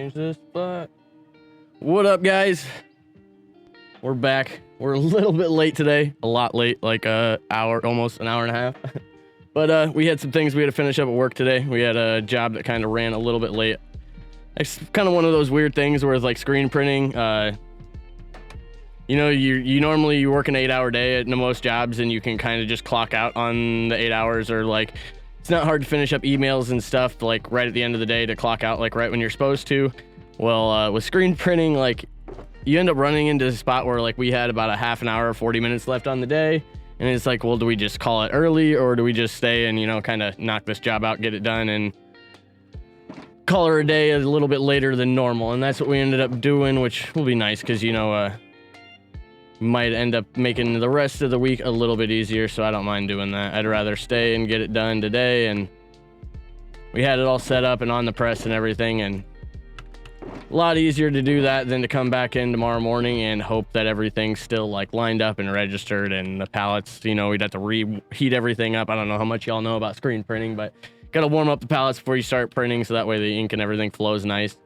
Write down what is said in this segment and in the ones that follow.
change this, but what up, guys? We're back. We're a little bit late today, a lot late, like almost an hour and a half. But we had some things we had to finish up at work today. We had a job that kind of ran a little bit late. It's kind of one of those weird things where it's like screen printing. You know, you normally work an 8-hour day at most jobs, and you can kind of just clock out on the 8 hours, or like it's not hard to finish up emails and stuff like right at the end of the day to clock out like right when you're supposed to. Well, with screen printing, like you end up running into a spot where like we had about a half an hour or 40 minutes left on the day, and it's like, well, do we just call it early, or do we just stay and, you know, kind of knock this job out, get it done, and call her a day a little bit later than normal? And that's what we ended up doing, which will be nice because, you know, might end up making the rest of the week a little bit easier, so I don't mind doing that. I'd rather stay and get it done today, and we had it all set up and on the press and everything, and a lot easier to do that than to come back in tomorrow morning and hope that everything's still like lined up and registered, and the pallets, you know, we'd have to reheat everything up. I don't know how much y'all know about screen printing, but gotta warm up the pallets before you start printing so that way the ink and everything flows nice.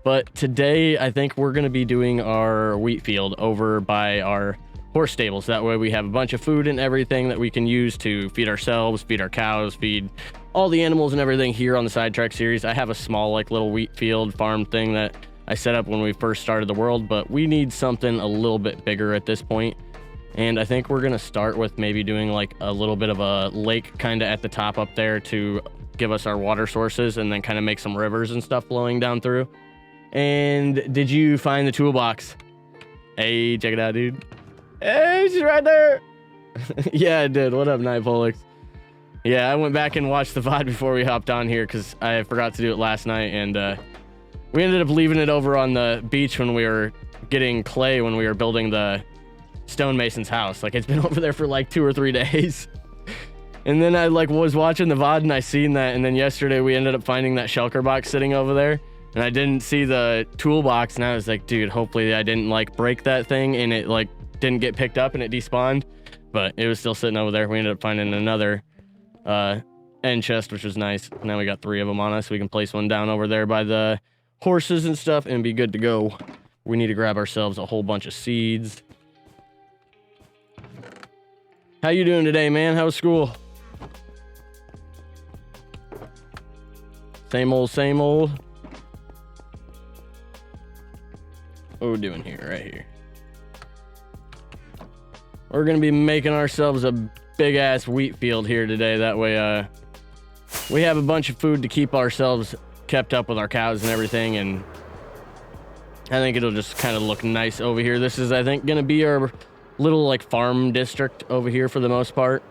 But today, I think we're going to be doing our wheat field over by our horse stables. That way we have a bunch of food and everything that we can use to feed ourselves, feed our cows, feed all the animals and everything here on the Sidetrack series. I have a small like little wheat field farm thing that I set up when we first started the world, but we need something a little bit bigger at this point. And I think we're going to start with maybe doing like a little bit of a lake kind of at the top up there to give us our water sources, and then kind of make some rivers and stuff flowing down through. And did you find the toolbox? Hey, check it out, dude. Hey, she's right there. Yeah, I did. What up, Nightpolix? Yeah, I went back and watched the VOD before we hopped on here because I forgot to do it last night, and we ended up leaving it over on the beach when we were getting clay, when we were building the stonemason's house. Like, it's been over there for like 2 or 3 days. And then I like was watching the VOD and I seen that, and then yesterday we ended up finding that shulker box sitting over there. And I didn't see the toolbox, and I was like, dude, hopefully I didn't like break that thing and it like didn't get picked up and it despawned. But it was still sitting over there. We ended up finding another end chest, which was nice. Now we got 3 of them on us. We can place one down over there by the horses and stuff and be good to go. We need to grab ourselves a whole bunch of seeds. How you doing today, man? How's school? Same old, same old. What we're doing here, right here. We're gonna be making ourselves a big ass wheat field here today. That way, we have a bunch of food to keep ourselves kept up with our cows and everything, and I think it'll just kind of look nice over here. This is, I think, gonna be our little like farm district over here for the most part.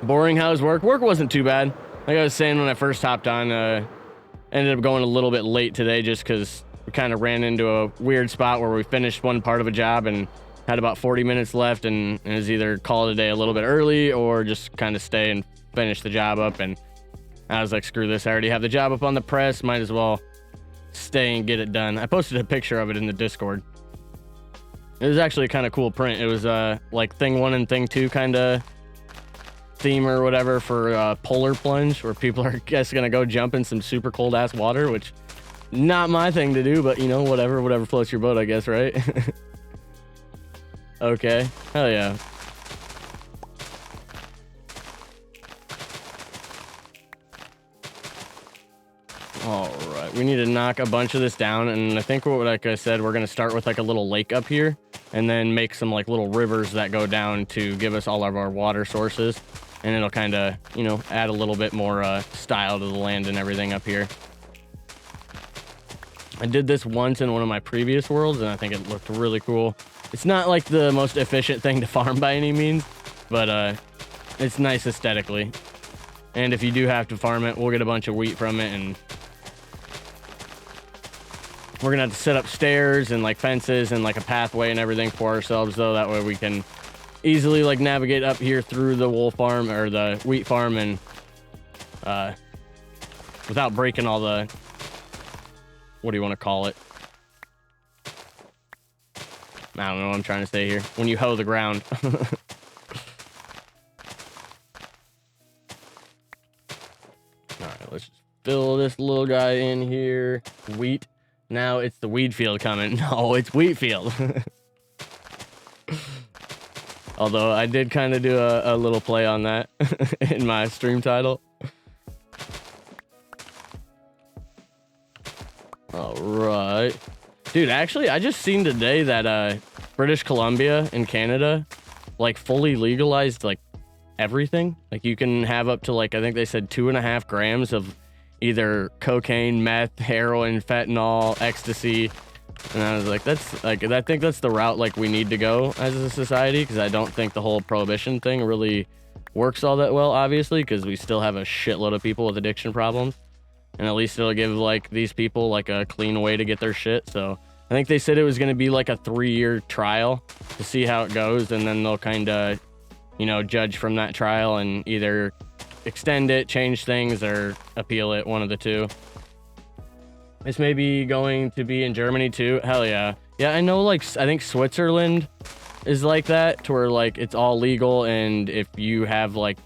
Boring. How's work? Work wasn't too bad. Like I was saying when I first hopped on, ended up going a little bit late today just because we kind of ran into a weird spot where we finished one part of a job and had about 40 minutes left, and it was either call it a day a little bit early or just kind of stay and finish the job up. And I was like, screw this, I already have the job up on the press, might as well stay and get it done. I posted a picture of it in the Discord. It was actually a kind of cool print. It was like thing 1 and thing 2 kind of theme or whatever for polar plunge, where people are, I guess, gonna go jump in some super cold ass water, which not my thing to do, but you know, whatever floats your boat, I guess, right? Okay, hell yeah. All right, we need to knock a bunch of this down, and I think, like I said, we're gonna start with like a little lake up here, and then make some like little rivers that go down to give us all of our water sources. And it'll kind of, you know, add a little bit more style to the land and everything up here. I did this once in one of my previous worlds, and I think it looked really cool. It's not like the most efficient thing to farm by any means, but it's nice aesthetically. And if you do have to farm it, we'll get a bunch of wheat from it, and we're gonna have to set up stairs and like fences and like a pathway and everything for ourselves, though. That way we can easily like navigate up here through the wool farm or the wheat farm, and without breaking all the, what do you want to call it? I don't know what I'm trying to say here. When you hoe the ground. All right, let's just fill this little guy in here. Wheat. Now it's the weed field coming. No, it's wheat field. Although I did kind of do a little play on that in my stream title. All right. Dude, actually, I just seen today that British Columbia in Canada, like, fully legalized, like, everything. Like, you can have up to, like, I think they said 2.5 grams of either cocaine, meth, heroin, fentanyl, ecstasy. And I was like, that's, like, I think that's the route, like, we need to go as a society, because I don't think the whole prohibition thing really works all that well, obviously, because we still have a shitload of people with addiction problems. And at least it'll give, like, these people, like, a clean way to get their shit. So I think they said it was going to be, like, a 3-year trial to see how it goes. And then they'll kind of, you know, judge from that trial and either extend it, change things, or appeal it, one of the two. This may be going to be in Germany, too. Hell yeah. Yeah, I know, like, I think Switzerland is like that, to where, like, it's all legal. And if you have, like,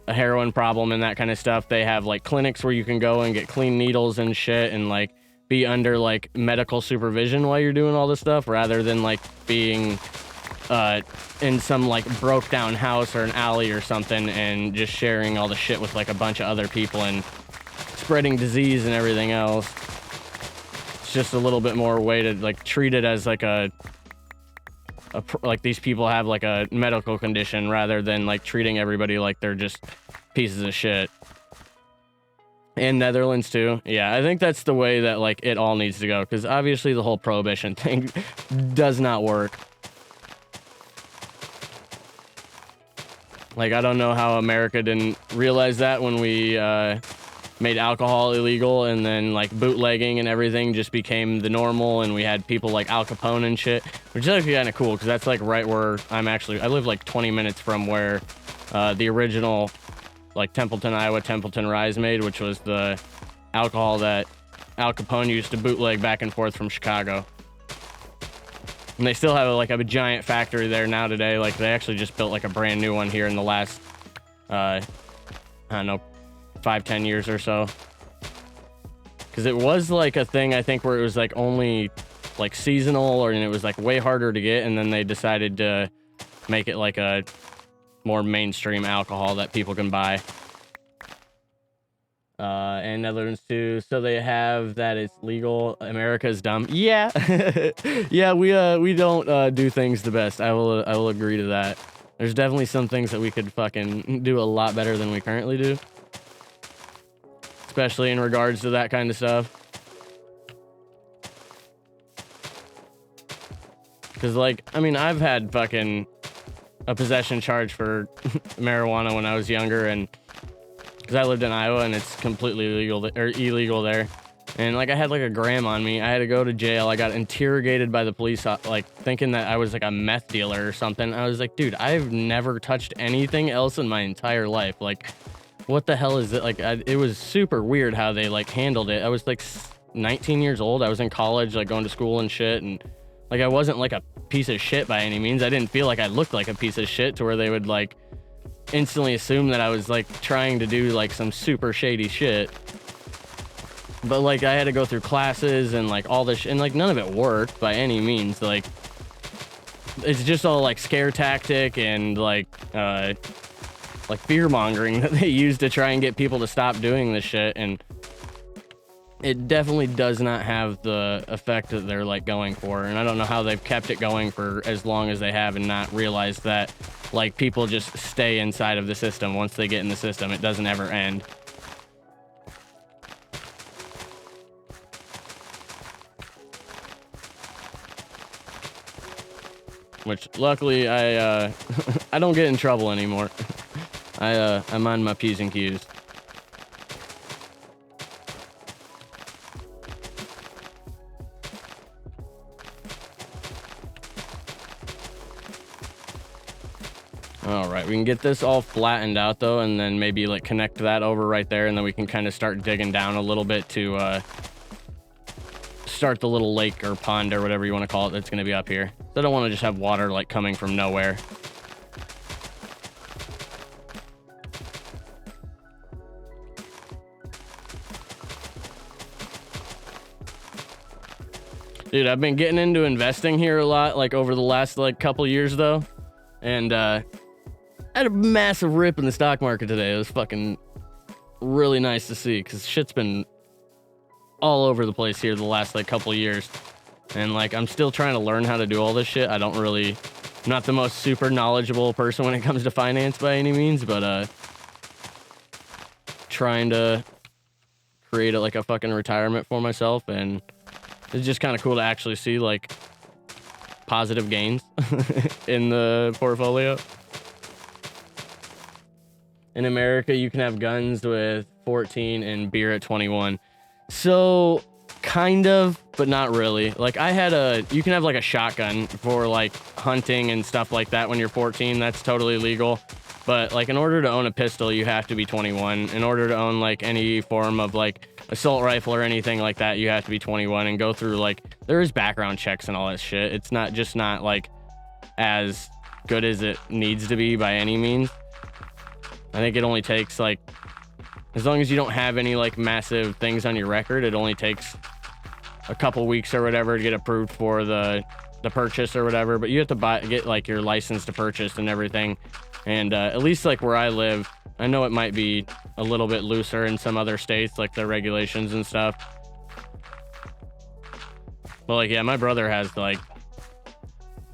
a heroin problem and that kind of stuff, they have like clinics where you can go and get clean needles and shit, and like be under like medical supervision while you're doing all this stuff, rather than like being in some like broke down house or an alley or something and just sharing all the shit with like a bunch of other people and spreading disease and everything else. It's just a little bit more way to like treat it as like like these people have like a medical condition, rather than like treating everybody like they're just pieces of shit. And Netherlands too. Yeah, I think that's the way that like it all needs to go, because obviously the whole prohibition thing does not work. Like, I don't know how America didn't realize that when we made alcohol illegal, and then like bootlegging and everything just became the normal, and we had people like Al Capone and shit, which is actually kind of cool, because that's like right where I live like 20 minutes from where the original like Templeton, Iowa Templeton Rise made, which was the alcohol that Al Capone used to bootleg back and forth from Chicago. And they still have like a giant factory there now today. Like, they actually just built like a brand new one here in the last I don't know, 5-10 years or so, because it was like a thing, I think, where it was like only like seasonal, and it was like way harder to get, and then they decided to make it like a more mainstream alcohol that people can buy. And Netherlands too, so they have that it's legal. America's dumb. Yeah. Yeah, we don't do things the best. I will agree to that. There's definitely some things that we could fucking do a lot better than we currently do, especially in regards to that kind of stuff. Because, like, I mean, I've had fucking a possession charge for marijuana when I was younger, and because I lived in Iowa and it's completely illegal there. And, like, I had like a gram on me. I had to go to jail. I got interrogated by the police, like, thinking that I was like a meth dealer or something. I was like, dude, I've never touched anything else in my entire life. Like, what the hell is it? Like, it was super weird how they like handled it. I was like 19 years old. I was in college, like going to school and shit. And like, I wasn't like a piece of shit by any means. I didn't feel like I looked like a piece of shit to where they would like instantly assume that I was like trying to do like some super shady shit. But like, I had to go through classes and like all this and like none of it worked by any means. Like, it's just all like scare tactic and like fear mongering that they use to try and get people to stop doing this shit. And it definitely does not have the effect that they're like going for. And I don't know how they've kept it going for as long as they have and not realized that like people just stay inside of the system. Once they get in the system, it doesn't ever end. Which luckily I I don't get in trouble anymore. I mind my P's and Q's. All right, we can get this all flattened out though, and then maybe like connect that over right there, and then we can kind of start digging down a little bit to start the little lake or pond or whatever you want to call it that's going to be up here. So I don't want to just have water like coming from nowhere. Dude, I've been getting into investing here a lot, like over the last like couple years though, and I had a massive rip in the stock market today. It was fucking really nice to see because shit's been all over the place here the last like couple years, and like I'm still trying to learn how to do all this shit. I don't really, I'm not the most super knowledgeable person when it comes to finance by any means, but trying to create like a fucking retirement for myself, and it's just kind of cool to actually see like positive gains in the portfolio. In America, you can have guns with 14 and beer at 21. So kind of, but not really. Like you can have like a shotgun for like hunting and stuff like that when you're 14. That's totally legal. But like in order to own a pistol, you have to be 21. In order to own like any form of like assault rifle or anything like that, you have to be 21 and go through like, there is background checks and all that shit. It's not like as good as it needs to be by any means. I think it only takes like, as long as you don't have any like massive things on your record, it only takes a couple weeks or whatever to get approved for the purchase or whatever. But you have to get like your license to purchase and everything. And at least like where I live, I know it might be a little bit looser in some other states, like the regulations and stuff. But like, yeah, my brother has like,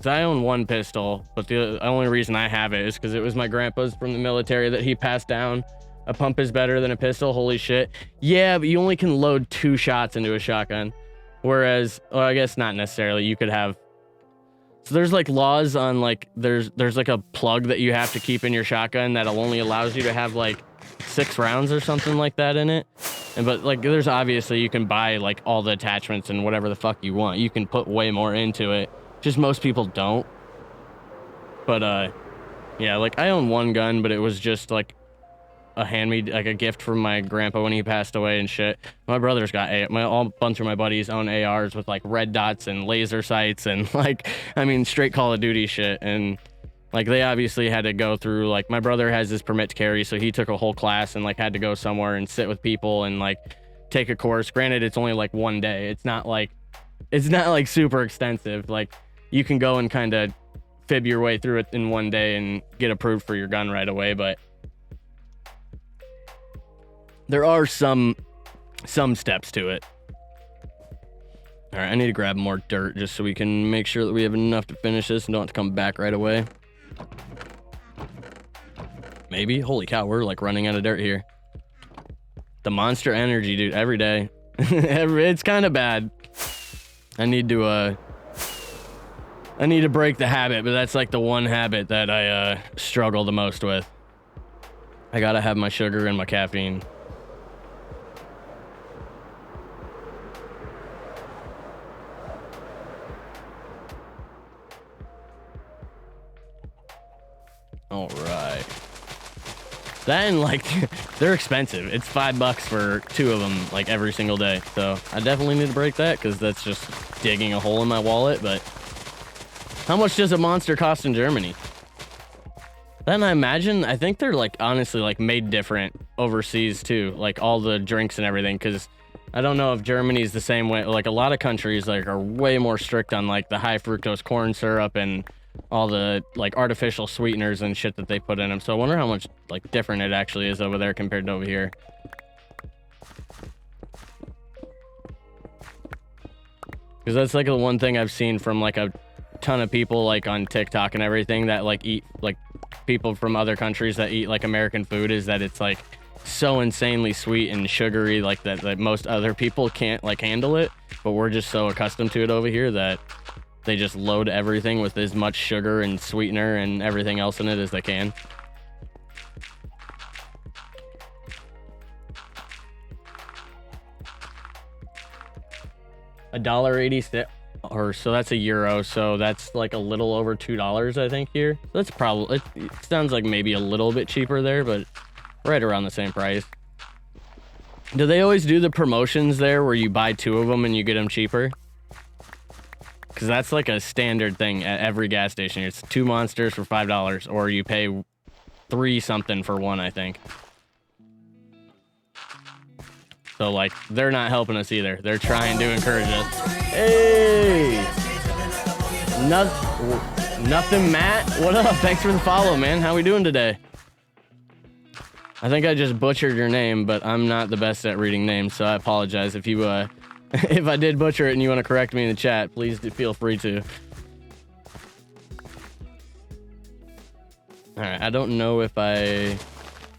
so I own one pistol, but the only reason I have it is because it was my grandpa's from the military that he passed down. A pump is better than a pistol. Holy shit. Yeah, but you only can load 2 shots into a shotgun. Whereas, well, I guess not necessarily. You could have, so there's like laws on like, there's like a plug that you have to keep in your shotgun that'll only allows you to have like 6 rounds or something like that in it. And but like, there's obviously you can buy like all the attachments and whatever the fuck you want. You can put way more into it. Just most people don't. But yeah, like I own one gun, but it was just like like a gift from my grandpa when he passed away and shit. My brother's got a bunch of my buddies own ARs with like red dots and laser sights and like, I mean, straight Call of Duty shit. And like they obviously had to go through, like my brother has his permit to carry, so he took a whole class and like had to go somewhere and sit with people and like take a course. Granted, it's only like one day. It's not like super extensive. Like you can go and kind of fib your way through it in one day and get approved for your gun right away, but there are some steps to it. All right, I need to grab more dirt just so we can make sure that we have enough to finish this and don't have to come back right away. Maybe? Holy cow, we're like running out of dirt here. The Monster Energy, dude, every day. It's kind of bad. I need to break the habit, but that's like the one habit that I struggle the most with. I gotta have my sugar and my caffeine. All right. That and like, they're expensive. It's $5 for 2 of them like every single day. So I definitely need to break that because that's just digging a hole in my wallet. But how much does a Monster cost in Germany? Then I think they're like honestly like made different overseas too. Like all the drinks and everything, because I don't know if Germany's the same way. Like a lot of countries like are way more strict on like the high fructose corn syrup and all the like artificial sweeteners and shit that they put in them. So I wonder how much like different it actually is over there compared to over here. Because that's like the one thing I've seen from like a ton of people like on TikTok and everything that like eat, like people from other countries that eat like American food, is that it's like so insanely sweet and sugary like that most other people can't like handle it. But we're just so accustomed to it over here that they just load everything with as much sugar and sweetener and everything else in it as they can. $1.86, or so that's €1. So that's like a little over $2, I think here. That's probably, it sounds like maybe a little bit cheaper there, but right around the same price. Do they always do the promotions there where you buy 2 of them and you get them cheaper? Because that's like a standard thing at every gas station. It's 2 Monsters for $5, or you pay 3 something for 1, I think. So like they're not helping us either. They're trying to encourage us. Hey, nothing, Matt. What up? Thanks for the follow, man. How we doing today? I think I just butchered your name, but I'm not the best at reading names, so I apologize if you if I did butcher it and you want to correct me in the chat. Please feel free to. All right, I don't know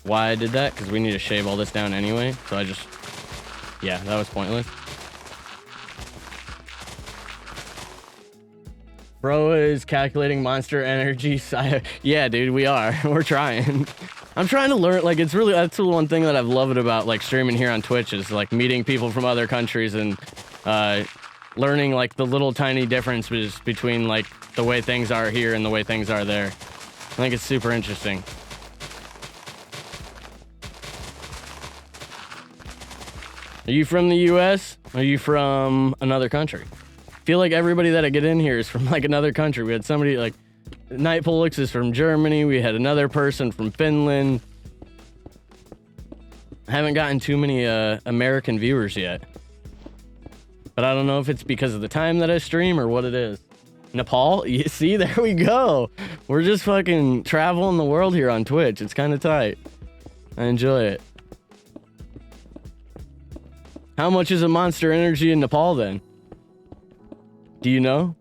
why I did that, because we need to shave all this down anyway. So I just, yeah, that was pointless. Bro is calculating Monster Energy. Yeah, dude, we are. We're trying. I'm trying to learn. Like, it's really, that's the one thing that I've loved about like streaming here on Twitch is like meeting people from other countries and learning like the little tiny differences between like the way things are here and the way things are there. I think it's super interesting. Are you from the US? Or are you from another country? I feel like everybody that I get in here is from like another country. We had somebody like Nightpolix is from Germany. We had another person from Finland. I haven't gotten too many American viewers yet. But I don't know if it's because of the time that I stream or what it is. Nepal? You see, there we go. We're just fucking traveling the world here on Twitch. It's kind of tight. I enjoy it. How much is a Monster Energy in Nepal then? Do you know?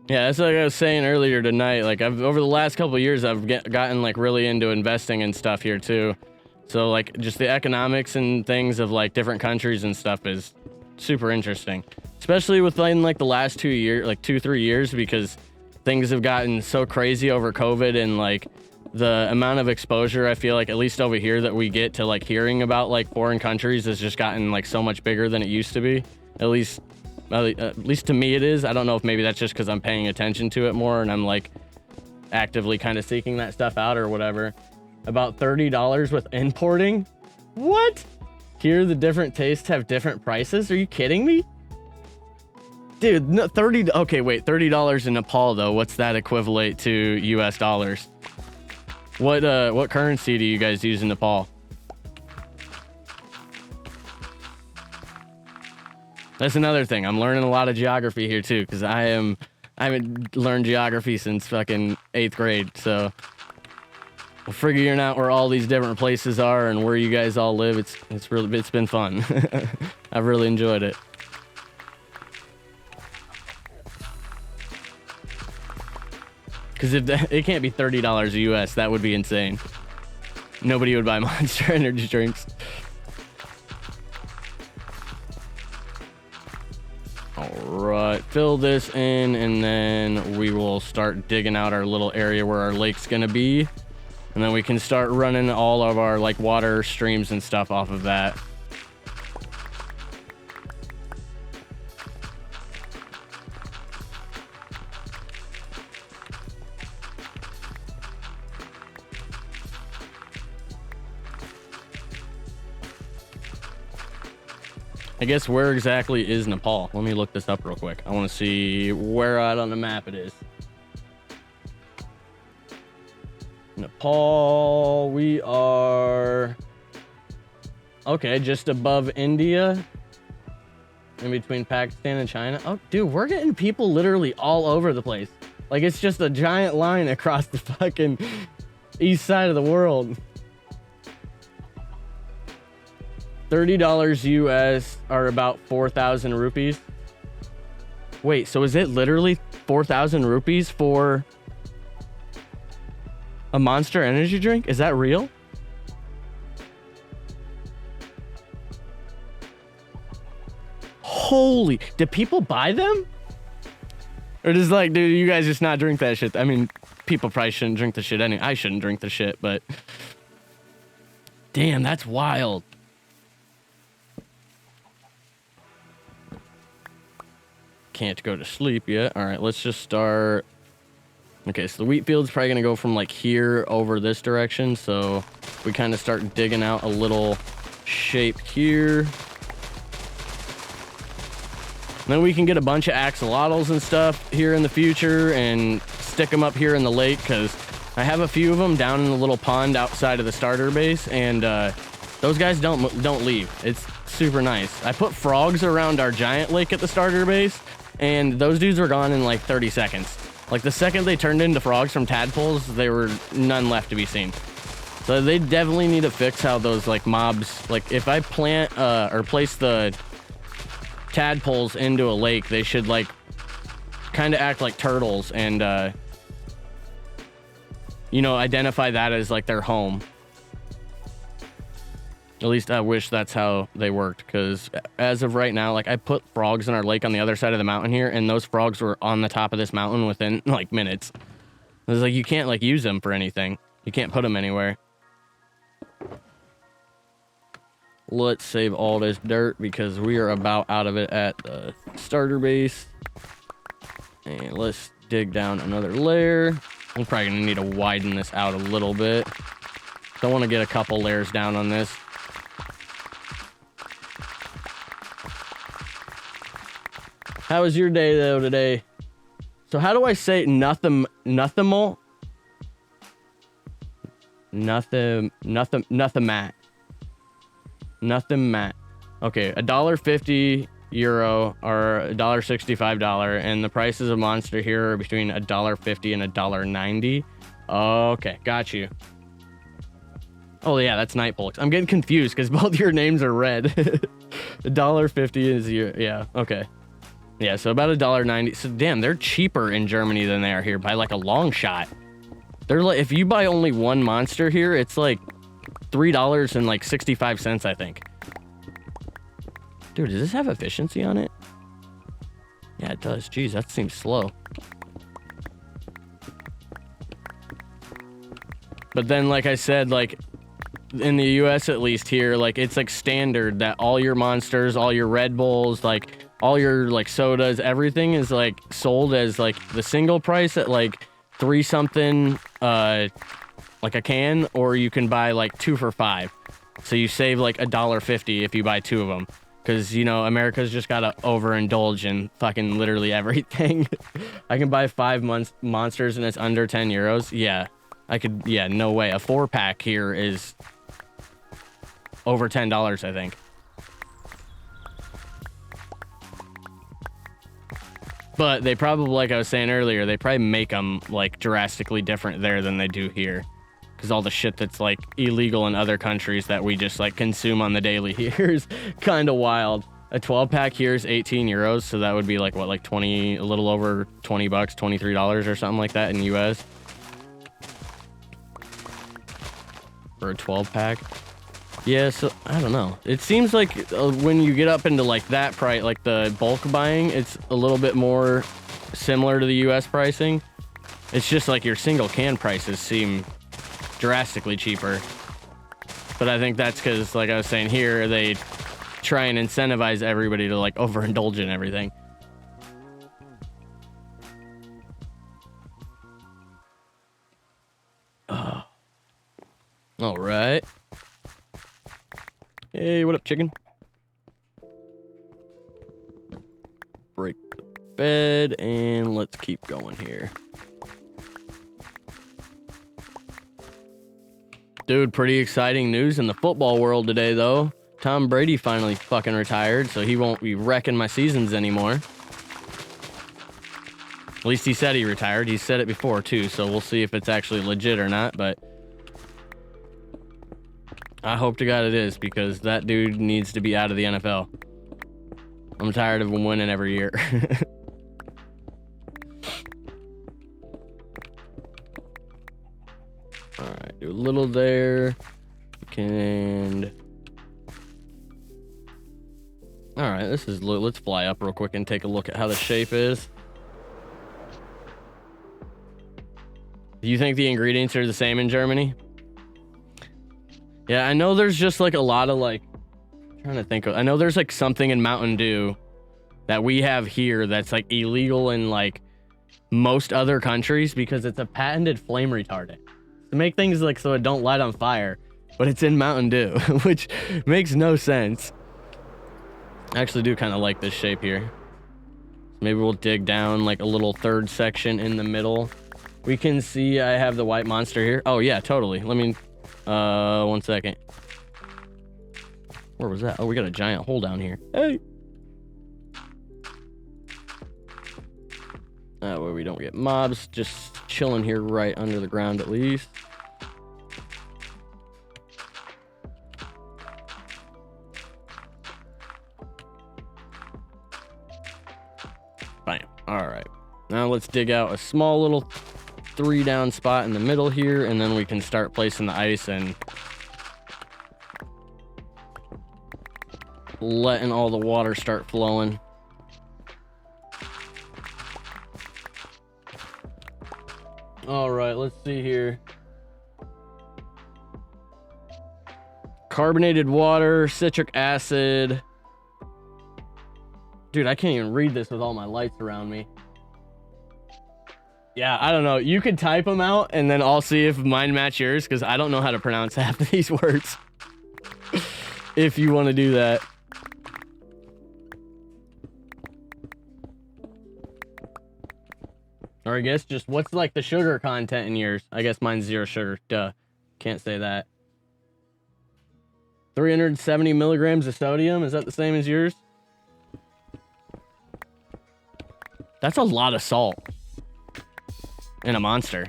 Yeah, that's like I was saying earlier tonight. Like over the last couple of years, I've gotten like really into investing and stuff here too. So like just the economics and things of like different countries and stuff is super interesting, especially within like the last 2 years, like 2-3 years, because things have gotten so crazy over COVID and like the amount of exposure I feel like at least over here that we get to like hearing about like foreign countries has just gotten like so much bigger than it used to be. At least to me it is. I don't know if maybe that's just because I'm paying attention to it more and I'm like actively kind of seeking that stuff out or whatever. About $30 with importing? What? Here the different tastes have different prices? Are you kidding me? Dude, no, okay, wait, $30 in Nepal though. What's that equivalent to US dollars? What currency do you guys use in Nepal? That's another thing. I'm learning a lot of geography here too, because I haven't learned geography since fucking 8th grade. So we're figuring out where all these different places are and where you guys all live. It's been fun. I've really enjoyed it. Because if it can't be $30 US, that would be insane. Nobody would buy Monster Energy drinks. Alright, fill this in, and then we will start digging out our little area where our lake's gonna be. And then we can start running all of our like water streams and stuff off of that. I guess where exactly is Nepal? Let me look this up real quick. I want to see where out on the map it is. Nepal, we are... Okay, just above India. In between Pakistan and China. Oh, dude, we're getting people literally all over the place. Like, it's just a giant line across the fucking east side of the world. $30 US are about 4,000 rupees. Wait, so is it literally 4,000 rupees for a Monster Energy drink? Is that real? Holy, do people buy them? Or just like, dude, you guys just not drink that shit? I mean, people probably shouldn't drink the shit anyway. I shouldn't drink the shit, but damn, that's wild. Can't go to sleep yet. All right, let's just start. Okay, so the wheat field's probably gonna go from like here over this direction. So we kind of start digging out a little shape here. And then we can get a bunch of axolotls and stuff here in the future and stick them up here in the lake, because I have a few of them down in the little pond outside of the starter base, and those guys don't leave. It's super nice. I put frogs around our giant lake at the starter base, and those dudes were gone in like 30 seconds. Like the second they turned into frogs from tadpoles, there were none left to be seen. So they definitely need to fix how those like mobs, like if I plant or place the tadpoles into a lake, they should like kind of act like turtles and you know, identify that as like their home. At least I wish that's how they worked, because as of right now, like I put frogs in our lake on the other side of the mountain here, and those frogs were on the top of this mountain within like minutes. It was like you can't like use them for anything. You can't put them anywhere. Let's save all this dirt because we are about out of it at the starter base. And let's dig down another layer. I'm probably gonna need to widen this out a little bit. So I want to get a couple layers down on this. How was your day though today? So how do I say nothing? Nothing, Matt. Okay, $1.50 euro or $1.65, and the prices of Monster here are between $1.50 and $1.90. Okay, got you. Oh yeah, that's Nightbolts. I'm getting confused because both your names are red. $1.50 is your, yeah, okay. Yeah, so about $1.90. So damn, they're cheaper in Germany than they are here by like a long shot. They're like, if you buy only one monster here, it's like $3.65, I think. Dude, does this have efficiency on it? Yeah, it does. Jeez, that seems slow. But then, like I said, like in the US at least here, like it's like standard that all your monsters, all your Red Bulls, like all your like sodas, everything is like sold as like the single price at like $3 something like a can, or you can buy like 2 for $5. So you save like $1.50 if you buy 2 of them. Because, you know, America's just got to overindulge in fucking literally everything. I can buy 5 monsters and it's under 10 euros. Yeah, I could. Yeah, no way. A 4-pack here is over $10, I think. But they probably, like I was saying earlier, they probably make them like drastically different there than they do here. Because all the shit that's like illegal in other countries that we just like consume on the daily here is kind of wild. A 12-pack here is 18 euros, so that would be like what, like 20, a little over 20 bucks, $23 or something like that in the US for a 12-pack. Yeah, so I don't know. It seems like when you get up into like that price, like the bulk buying, it's a little bit more similar to the US pricing. It's just like your single can prices seem drastically cheaper. But I think that's because, like I was saying here, they try and incentivize everybody to like overindulge in everything. All right. Hey, what up, chicken? Break the bed and let's keep going here. Dude, pretty exciting news in the football world today, though. Tom Brady finally fucking retired, so he won't be wrecking my seasons anymore. At least he said he retired. He said it before, too, so we'll see if it's actually legit or not, but I hope to God it is, because that dude needs to be out of the NFL. I'm tired of him winning every year. Alright, do a little there. And alright, let's fly up real quick and take a look at how the shape is. Do you think the ingredients are the same in Germany? Yeah, I know there's just like a lot of like, I'm trying to think of, I know there's like something in Mountain Dew that we have here that's like illegal in like most other countries because it's a patented flame retardant to make things like so it don't light on fire, but it's in Mountain Dew, which makes no sense. I actually do kind of like this shape here. Maybe we'll dig down like a little third section in the middle We can see I have the white monster here. Oh yeah, totally. Let me, 1 second. Where was that? Oh, we got a giant hole down here. Hey. That way we don't get mobs. Just chilling here right under the ground at least. Bam. All right. Now let's dig out a small little 3 down spot in the middle here, and then we can start placing the ice and letting all the water start flowing. All right, let's see here. Carbonated water, citric acid. Dude, I can't even read this with all my lights around me. Yeah, I don't know. You could type them out and then I'll see if mine match yours, because I don't know how to pronounce half of these words. If you want to do that. Or I guess just what's like the sugar content in yours? I guess mine's 0 sugar. Duh. Can't say that. 370 milligrams of sodium. Is that the same as yours? That's a lot of salt in a monster.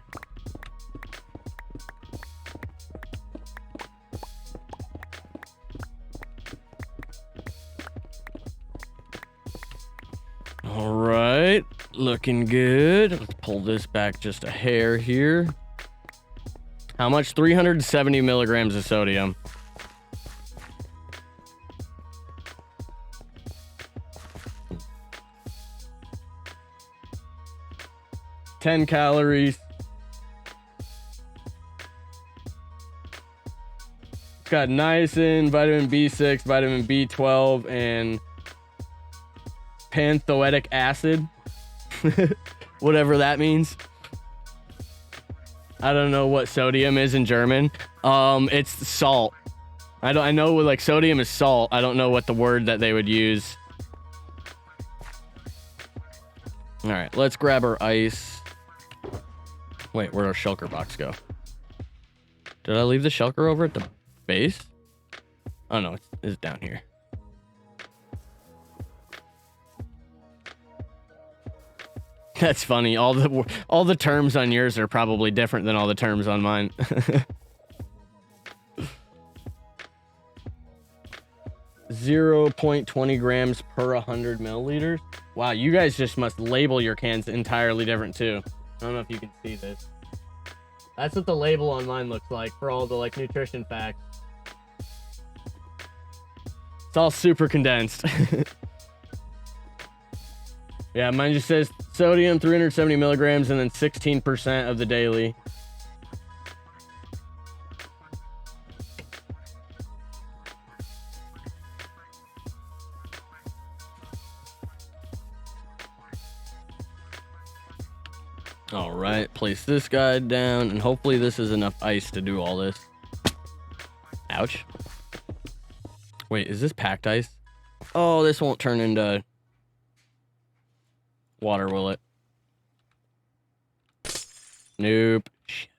All right. Looking good. Let's pull this back just a hair here. How much? 370 milligrams of sodium. Ten calories. It's got niacin, vitamin B6, vitamin B12, and panthoic acid. Whatever that means. I don't know what sodium is in German. It's salt. I know like sodium is salt. I don't know what the word that they would use. All right, let's grab our ice. Wait, where'd our shulker box go? Did I leave the shulker over at the base? Oh no, it's down here. That's funny. All the terms on yours are probably different than all the terms on mine. 0.20 grams per 100 milliliters. Wow, you guys just must label your cans entirely different too. I don't know if you can see this. That's what the label on mine looks like for all the like nutrition facts. It's all super condensed. Yeah, mine just says sodium 370 milligrams and then 16% of the daily. All right, place this guy down, and hopefully this is enough ice to do all this. Ouch. Wait, is this packed ice? Oh, this won't turn into water, will it? Nope. Shit.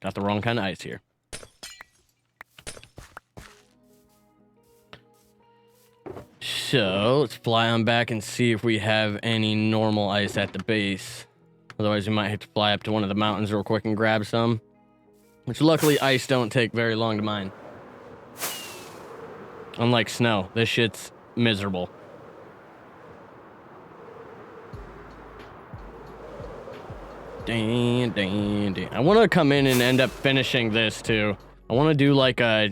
Got the wrong kind of ice here. So, let's fly on back and see if we have any normal ice at the base. Otherwise, we might have to fly up to one of the mountains real quick and grab some. Which, luckily, ice don't take very long to mine. Unlike snow, this shit's miserable. Dang. I want to come in and end up finishing this, too. I want to do like a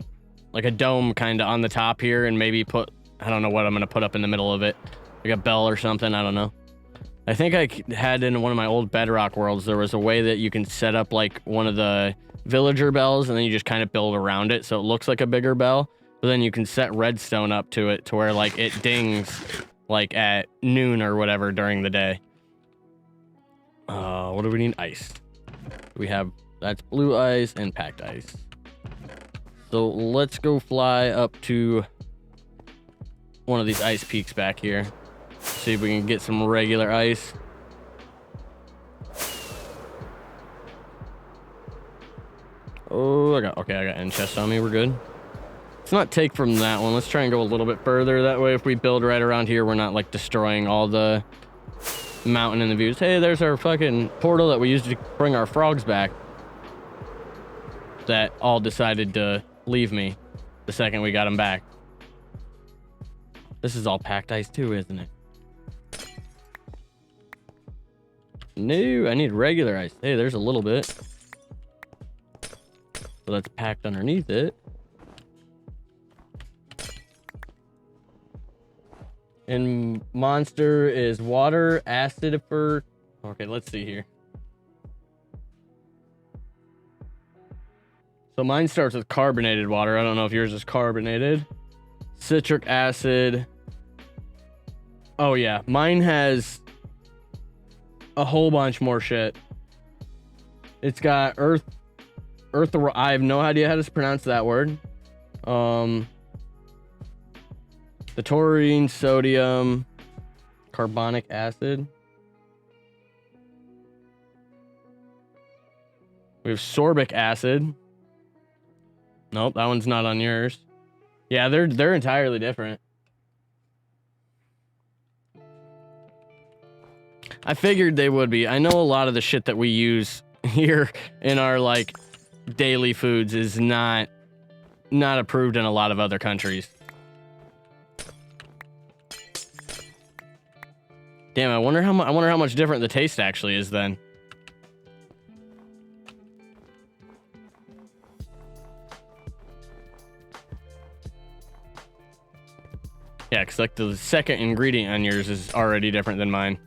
dome kind of on the top here and maybe put... I don't know what I'm going to put up in the middle of it. Like a bell or something, I don't know. I think I had in one of my old Bedrock worlds, there was a way that you can set up like one of the villager bells and then you just kind of build around it so it looks like a bigger bell. But then you can set redstone up to it to where like it dings like at noon or whatever during the day. What do we need? Ice. We have, that's blue ice and packed ice. So let's go fly up to one of these ice peaks back here. See if we can get some regular ice. Ooh, I got end chest on me. We're good. Let's not take from that one. Let's try and go a little bit further. That way, if we build right around here, we're not like destroying all the mountain and the views. Hey, there's our fucking portal that we used to bring our frogs back. That all decided to leave me the second we got them back. This is all packed ice too, isn't it? No, I need regular ice. Hey, there's a little bit. So that's packed underneath it. And monster is water, acid for... Okay, let's see here. So mine starts with carbonated water. I don't know if yours is carbonated. Citric acid. Oh yeah, mine has a whole bunch more shit. It's got earth. I have no idea how to pronounce that word. The taurine, sodium, carbonic acid. We have sorbic acid. Nope, that one's not on yours. Yeah, they're entirely different. I figured they would be. I know a lot of the shit that we use here in our like daily foods is not approved in a lot of other countries. Damn, I wonder how much different the taste actually is then. Yeah, because like the second ingredient on yours is already different than mine.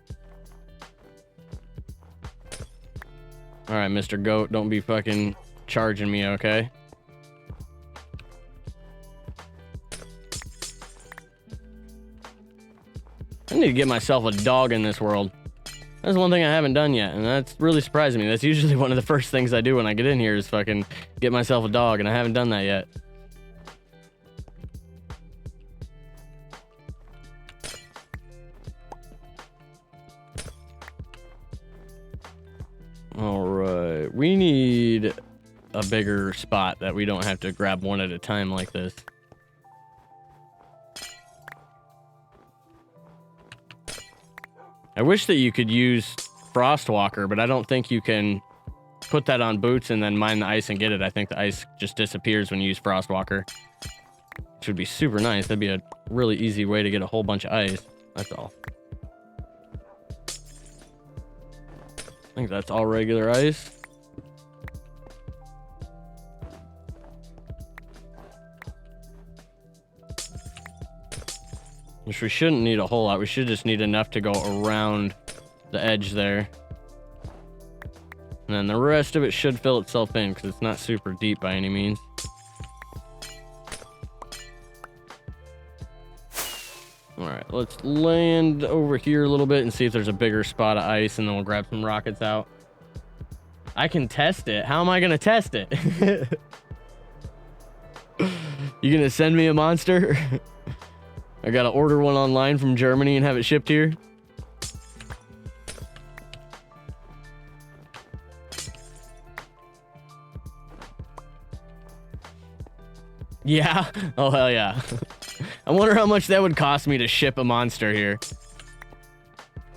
All right, Mr. Goat, don't be fucking charging me, okay? I need to get myself a dog in this world. That's one thing I haven't done yet, and that's really surprising me. That's usually one of the first things I do when I get in here is fucking get myself a dog, and I haven't done that yet. All right, we need a bigger spot that we don't have to grab one at a time like this. I wish that you could use Frostwalker, but I don't think you can put that on boots and then mine the ice and get it. I think the ice just disappears when you use Frostwalker, which would be super nice. That'd be a really easy way to get a whole bunch of ice. That's all. I think that's all regular ice. Which we shouldn't need a whole lot. We should just need enough to go around the edge there. And then the rest of it should fill itself in because it's not super deep by any means. All right, let's land over here a little bit and see if there's a bigger spot of ice, and then we'll grab some rockets out. I can test it. How am I gonna test it? You gonna send me a monster? I gotta order one online from Germany and have it shipped here. Yeah? Oh, hell yeah. I wonder how much that would cost me to ship a monster here.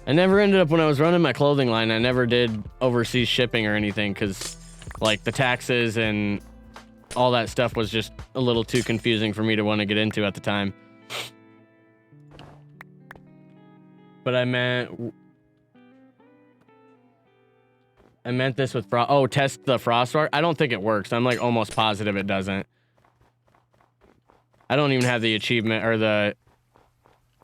I never ended up, when I was running my clothing line, I never did overseas shipping or anything because, like, the taxes and all that stuff was just a little too confusing for me to want to get into at the time. But I meant this with frost. Oh, test the Frostwalker. I don't think it works. I'm like almost positive it doesn't. I don't even have the achievement or the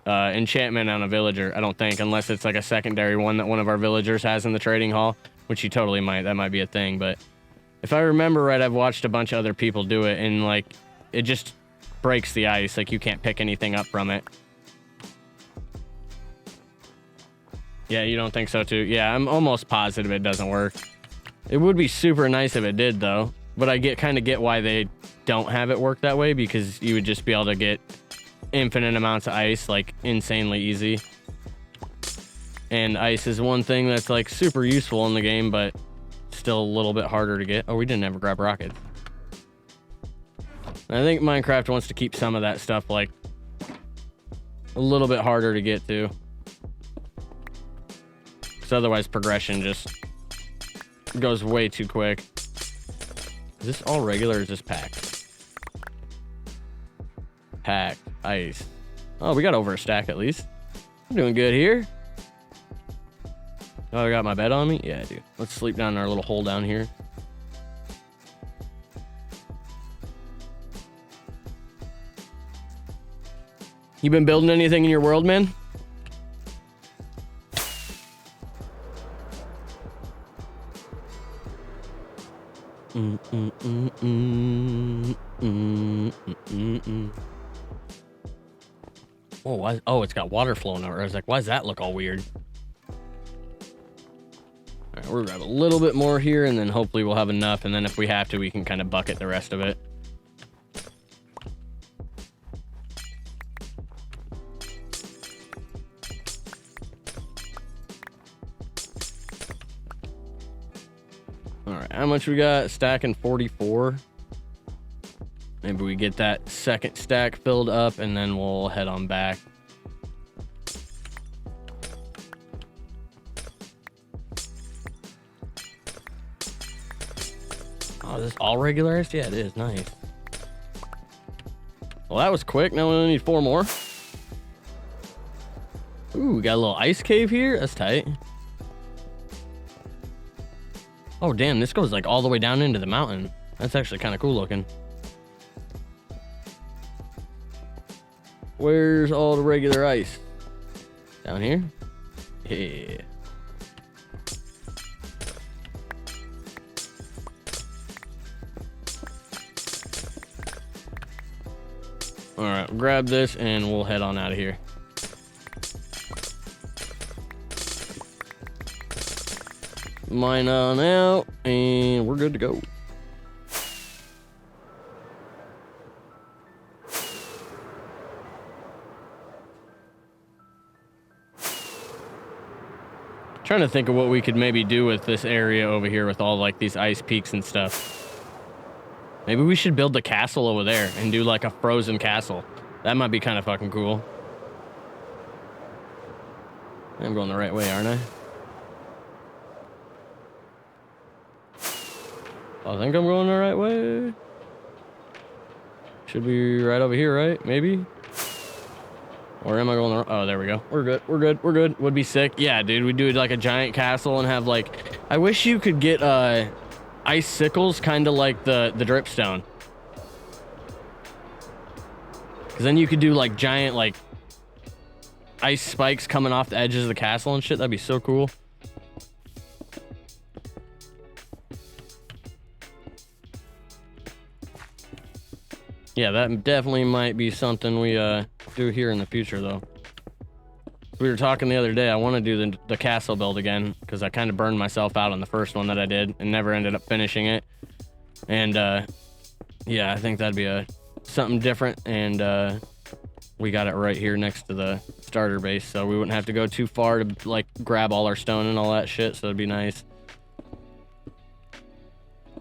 enchantment on a villager, I don't think, unless it's like a secondary one that one of our villagers has in the trading hall, which he totally might. That might be a thing. But if I remember right, I've watched a bunch of other people do it, and like it just breaks the ice. Like you can't pick anything up from it. Yeah, you don't think so too? Yeah, I'm almost positive it doesn't work. It would be super nice if it did though, but I kind of get why they don't have it work that way, because you would just be able to get infinite amounts of ice like insanely easy. And ice is one thing that's like super useful in the game, but still a little bit harder to get. Oh, we didn't ever grab rockets. I think Minecraft wants to keep some of that stuff like a little bit harder to get to. Because otherwise progression just goes way too quick. Is this all regular or is this packed? Packed. Ice. Oh, we got over a stack at least. I'm doing good here. Oh, I got my bed on me? Yeah, I do. Let's sleep down in our little hole down here. You been building anything in your world, man? Oh, why? Oh, it's got water flowing over. I was like, why does that look all weird? All right, we're gonna have a little bit more here, and then hopefully we'll have enough. And then if we have to, we can kind of bucket the rest of it. All right, how much we got? Stacking 44. Maybe we get that second stack filled up and then we'll head on back. Oh, is this all regularized? Yeah, it is. Nice. Well, that was quick. Now we only need 4 more. Ooh, we got a little ice cave here. That's tight. Oh, damn. This goes like all the way down into the mountain. That's actually kind of cool looking. Where's all the regular ice? Down here? Yeah. All right, we'll grab this and we'll head on out of here. Mine on out and we're good to go. Trying to think of what we could maybe do with this area over here with all like these ice peaks and stuff. Maybe we should build the castle over there and do like a frozen castle. That might be kind of fucking cool. I'm going the right way, aren't I? I think I'm going the right way. Should be right over here, right? Maybe? Or am I going the wrong? Oh, there we go. We're good. We're good. We're good. Would be sick. Yeah, dude. We'd do like a giant castle and have like... I wish you could get icicles kind of like the dripstone. Because then you could do like giant like ice spikes coming off the edges of the castle and shit. That'd be so cool. Yeah, that definitely might be something we do here in the future, though. We were talking the other day. I want to do the castle build again because I kind of burned myself out on the first one that I did and never ended up finishing it. And yeah, I think that'd be something different. And we got it right here next to the starter base, so we wouldn't have to go too far to like grab all our stone and all that shit. So it'd be nice.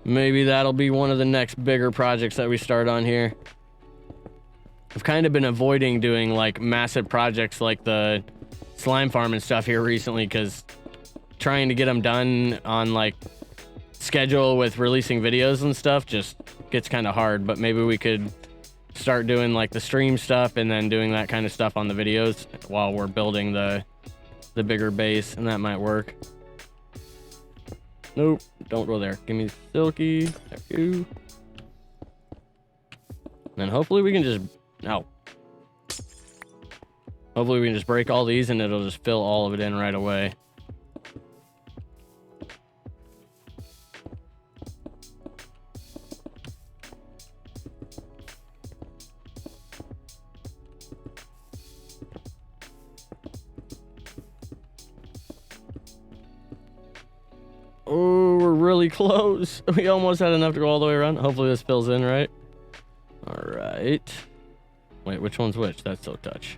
Maybe that'll be one of the next bigger projects that we start on here. I've kind of been avoiding doing like massive projects like the slime farm and stuff here recently because trying to get them done on like schedule with releasing videos and stuff just gets kind of hard. But maybe we could start doing like the stream stuff and then doing that kind of stuff on the videos while we're building the bigger base, and that might work. Nope, don't go there. Give me silky. There you. And hopefully we can just... No. Hopefully we can just break all these and it'll just fill all of it in right away. Oh, we're really close. We almost had enough to go all the way around. Hopefully this fills in right. All right. Wait, which one's which? That's so touch.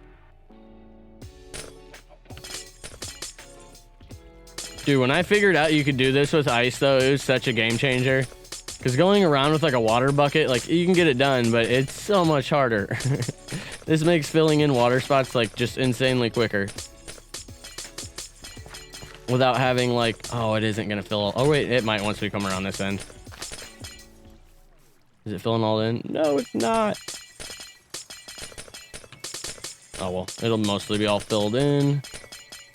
Dude, when I figured out you could do this with ice, though, it was such a game changer. Because going around with like a water bucket, like you can get it done, but it's so much harder. This makes filling in water spots like just insanely quicker. Without having like, oh, it isn't gonna fill. Oh wait, it might once we come around this end. Is it filling all in? No, it's not. Oh well, it'll mostly be all filled in.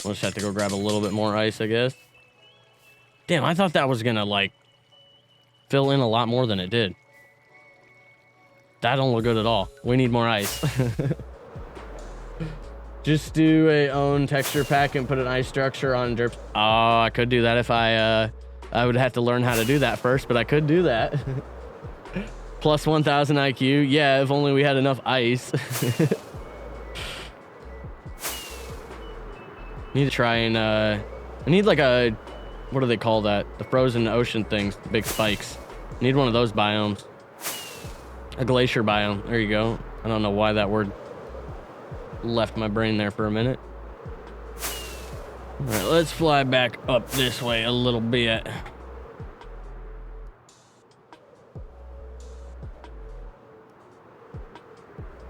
We'll just have to go grab a little bit more ice, I guess. Damn, I thought that was gonna like fill in a lot more than it did. That don't look good at all. We need more ice. Just do a own texture pack and put an ice structure on derp. Oh, I could do that if I would have to learn how to do that first, but I could do that. Plus 1000 IQ. Yeah, if only we had enough ice. Need to try and I need like a, what do they call that? The frozen ocean things, the big spikes. Need one of those biomes. A glacier biome. There you go. I don't know why that word left my brain there for a minute. All right, let's fly back up this way a little bit.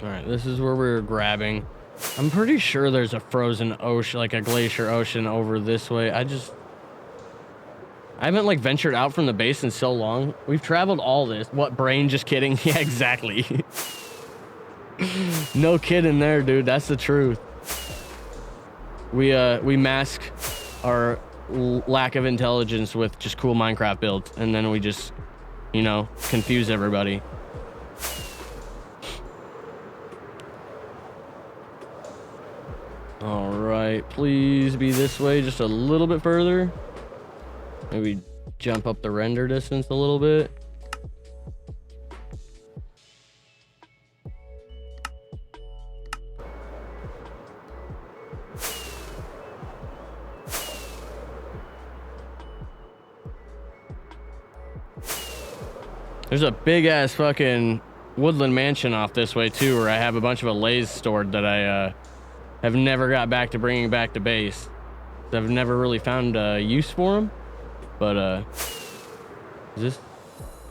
All right, this is where we're grabbing. I'm pretty sure there's a frozen ocean, like a glacier ocean over this way. I haven't like ventured out from the base in so long. We've traveled all this. What, brain? Just kidding. Yeah, exactly. No kidding there, dude. That's the truth. We mask our lack of intelligence with just cool Minecraft builds, and then we just, you know, confuse everybody. All right, please be this way just a little bit further. Maybe jump up the render distance a little bit. There's a big ass fucking woodland mansion off this way too, where I have a bunch of allays stored that I have never got back to bringing back to base. I've never really found use for them. But is this?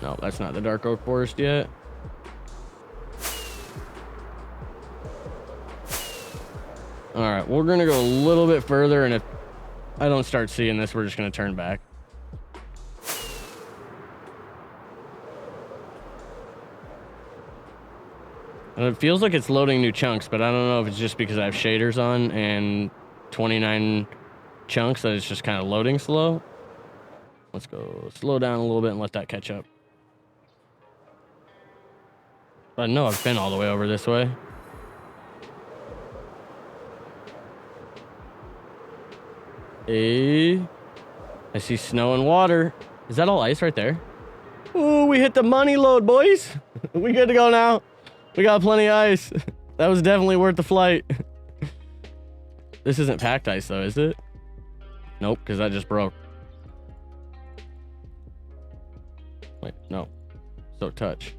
No, that's not the Dark Oak Forest yet. All right, we're gonna go a little bit further, and if I don't start seeing this, we're just gonna turn back. And it feels like it's loading new chunks, but I don't know if it's just because I have shaders on and 29 chunks that it's just kind of loading slow. Let's go slow down a little bit and let that catch up. But I know I've been all the way over this way. Hey, I see snow and water. Is that all ice right there? Ooh, we hit the money load, boys. We good to go now. We got plenty of ice. That was definitely worth the flight. This isn't packed ice though, is it? Nope, because that just broke. Wait, no. So touch.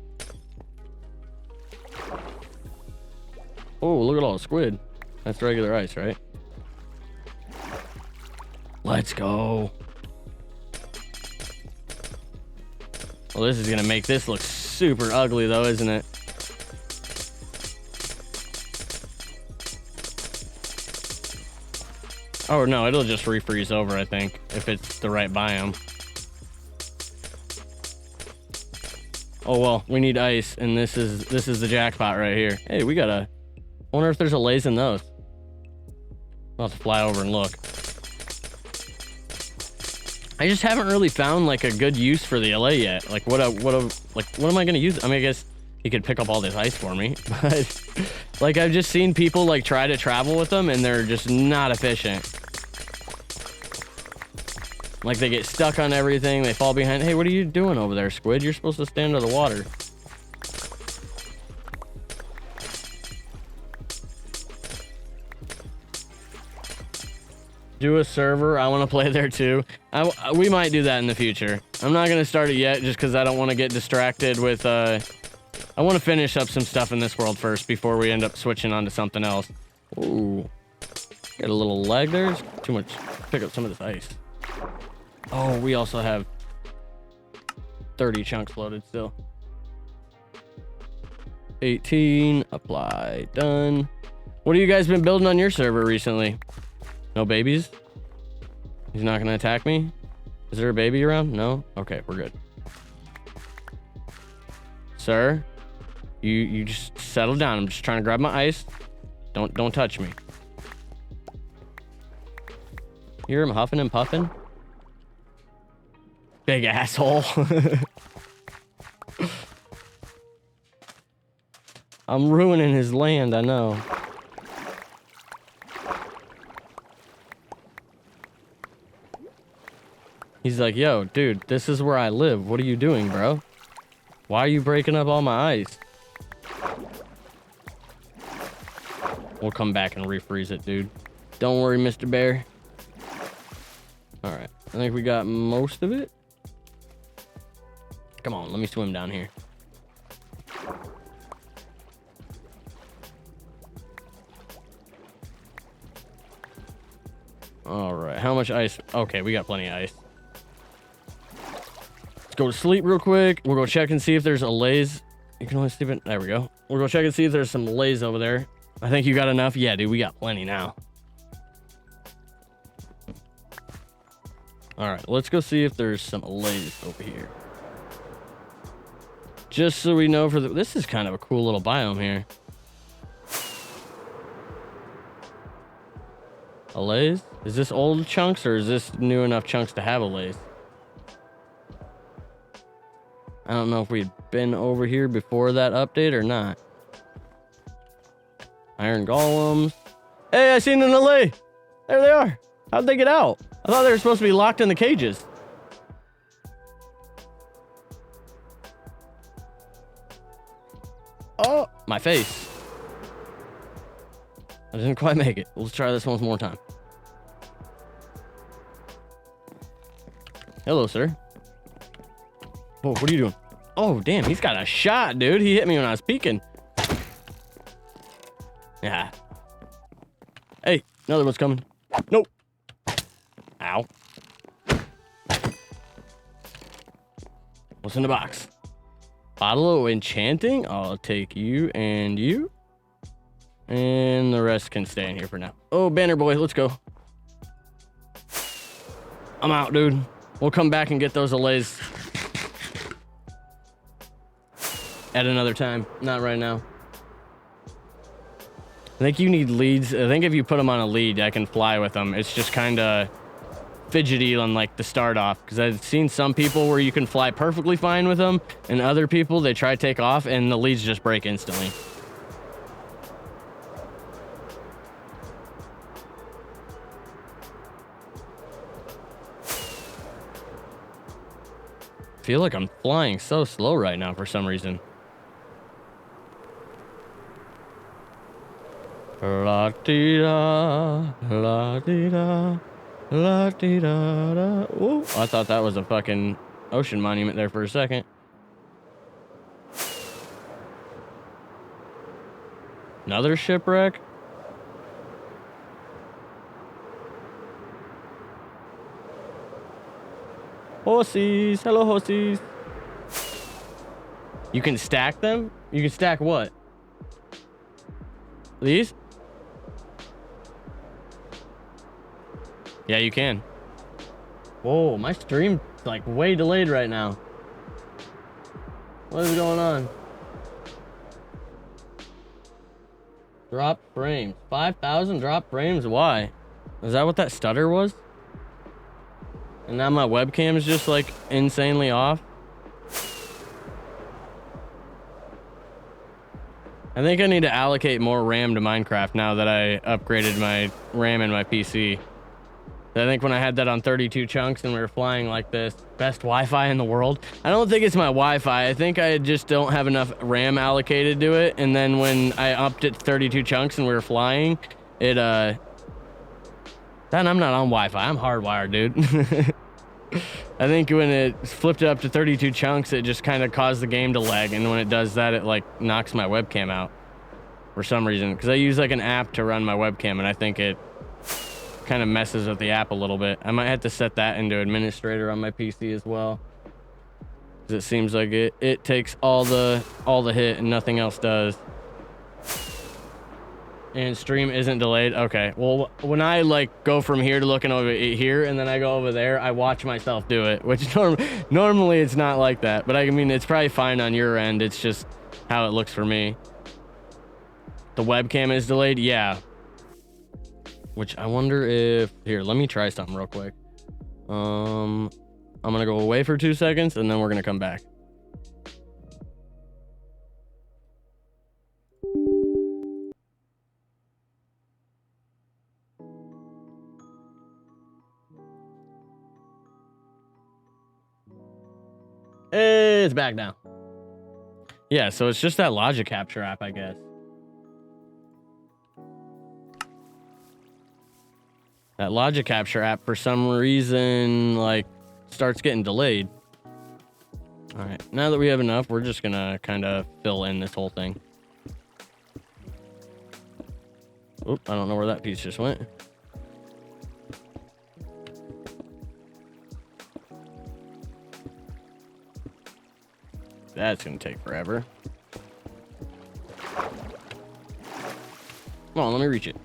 Oh, look at all the squid. That's regular ice, right? Let's go. Well, this is gonna make this look super ugly though, isn't it? Oh no, it'll just refreeze over, I think, if it's the right biome. Oh well, we need ice, and this is the jackpot right here. Hey, we got a. I wonder if there's a lays in those. I'll have to fly over and look. I just haven't really found like a good use for the allay yet. Like what am I gonna use? I mean, I guess he could pick up all this ice for me, but like I've just seen people like try to travel with them and they're just not efficient. Like they get stuck on everything, they fall behind. Hey, what are you doing over there, squid? You're supposed to stand under the water. Do a server. I want to play there too. We might do that in the future. I'm not going to start it yet just because I don't want to get distracted with... I want to finish up some stuff in this world first before we end up switching on to something else. Ooh. Get a little lag there. It's too much. Pick up some of this ice. Oh, we also have 30 chunks loaded still. 18, apply, done. What have you guys been building on your server recently? No babies? He's not gonna attack me? Is there a baby around? No? Okay, we're good. Sir, you just settle down. I'm just trying to grab my ice. Don't touch me. You hear him huffing and puffing? Big asshole. I'm ruining his land, I know. He's like, yo, dude, this is where I live. What are you doing, bro? Why are you breaking up all my ice? We'll come back and refreeze it, dude. Don't worry, Mr. Bear. All right, I think we got most of it. Come on, let me swim down here. All right, how much ice? Okay, we got plenty of ice. Let's go to sleep real quick. We'll go check and see if there's a lays. You can only sleep in. There we go. We'll go check and see if there's some lays over there. I think you got enough. Yeah, dude, we got plenty now. All right, let's go see if there's some lays over here. Just so we know for the. This is kind of a cool little biome here. A lays? Is this old chunks or is this new enough chunks to have a lays? I don't know if we'd been over here before that update or not. Iron golems. Hey, I seen an allay. There they are. How'd they get out? I thought they were supposed to be locked in the cages. Oh, my face. I didn't quite make it. Let's try this one more time. Hello, sir. Oh, what are you doing? Oh, damn, he's got a shot, dude. He hit me when I was peeking. Yeah. Hey, another one's coming. Nope. Ow. What's in the box? Bottle of enchanting. I'll take you and you. And the rest can stay in here for now. Oh, banner boy, let's go. I'm out, dude. We'll come back and get those allays at another time. Not right now. I think you need leads. I think if you put them on a lead, I can fly with them. It's just kind of fidgety on like the start off, because I've seen some people where you can fly perfectly fine with them, and other people, they try to take off and the leads just break instantly. I feel like I'm flying so slow right now for some reason. La dee da, la dee da, la dee da da. Ooh, I thought that was a fucking ocean monument there for a second. Another shipwreck? Horsies, hello horsies. You can stack them? You can stack what? These? Yeah, you can. Whoa, my stream's like way delayed right now. What is going on? Drop frames. 5,000 drop frames? Why? Is that what that stutter was? And now my webcam is just like insanely off. I think I need to allocate more RAM to Minecraft now that I upgraded my RAM in my PC. I think when I had that on 32 chunks and we were flying like this, best Wi-Fi in the world. I don't think it's my Wi-Fi. I think I just don't have enough RAM allocated to it. And then when I upped it to 32 chunks and we were flying, it, then I'm not on Wi-Fi. I'm hardwired, dude. I think when it flipped it up to 32 chunks, it just kind of caused the game to lag. And when it does that, it like knocks my webcam out for some reason. Because I use like an app to run my webcam, and I think it kind of messes with the app a little bit. I might have to set that into administrator on my PC as well. It seems like it takes all the hit and nothing else does. And stream isn't delayed. Okay. Well, when I like go from here to looking over here and then I go over there, I watch myself do it, which normally it's not like that. But I mean, it's probably fine on your end. It's just how it looks for me. The webcam is delayed. Yeah. Which I wonder if here, let me try something real quick. I'm going to go away for 2 seconds and then we're going to come back. It's back now. Yeah, so it's just that Logic Capture app, I guess. That Logic Capture app, for some reason, like, starts getting delayed. All right, now that we have enough, we're just gonna kind of fill in this whole thing. Oop, I don't know where that piece just went. That's gonna take forever. Come on, let me reach it.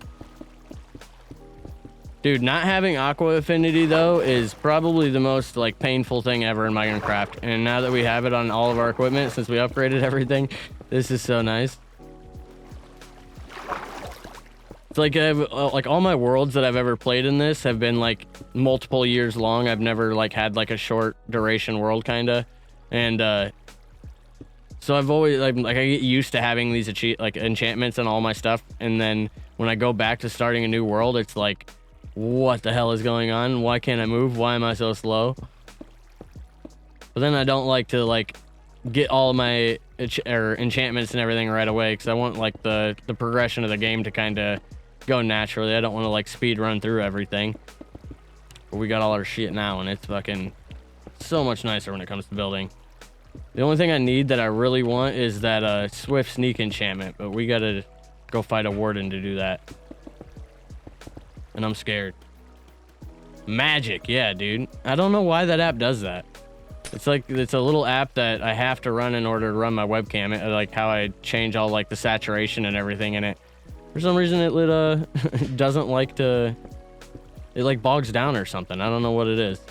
Dude, not having Aqua Affinity though is probably the most like painful thing ever in Minecraft. And now that we have it on all of our equipment, since we upgraded everything, this is so nice. It's like like all my worlds that I've ever played in this have been like multiple years long. I've never like had like a short duration world kinda. And so I've always like I get used to having these like enchantments and all my stuff, and then when I go back to starting a new world, it's like, what the hell is going on? Why can't I move? Why am I so slow? But then I don't like to like get all of my enchantments and everything right away, because I want like the progression of the game to kind of go naturally. I don't want to like speed run through everything. But we got all our shit now, and it's fucking so much nicer when it comes to building. The only thing I need that I really want is that Swift Sneak enchantment, but we gotta go fight a warden to do that. And I'm scared. Magic, yeah, dude. I don't know why that app does that. It's like, it's a little app that I have to run in order to run my webcam. Like how I change all like the saturation and everything in it. For some reason it doesn't like to, it like bogs down or something. I don't know what it is.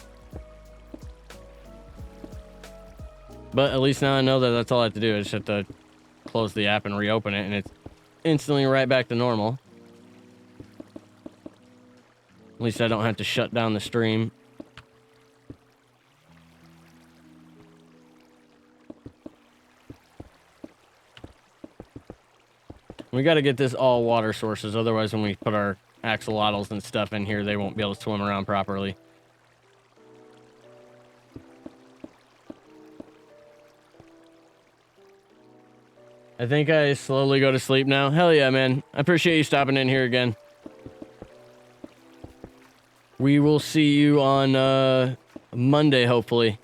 But at least now I know that that's all I have to do. I just have to close the app and reopen it, and it's instantly right back to normal. At least I don't have to shut down the stream. We got to get this all water sources, otherwise when we put our axolotls and stuff in here, they won't be able to swim around properly. I think I slowly go to sleep now. Hell yeah, man. I appreciate you stopping in here again. We will see you on Monday, hopefully.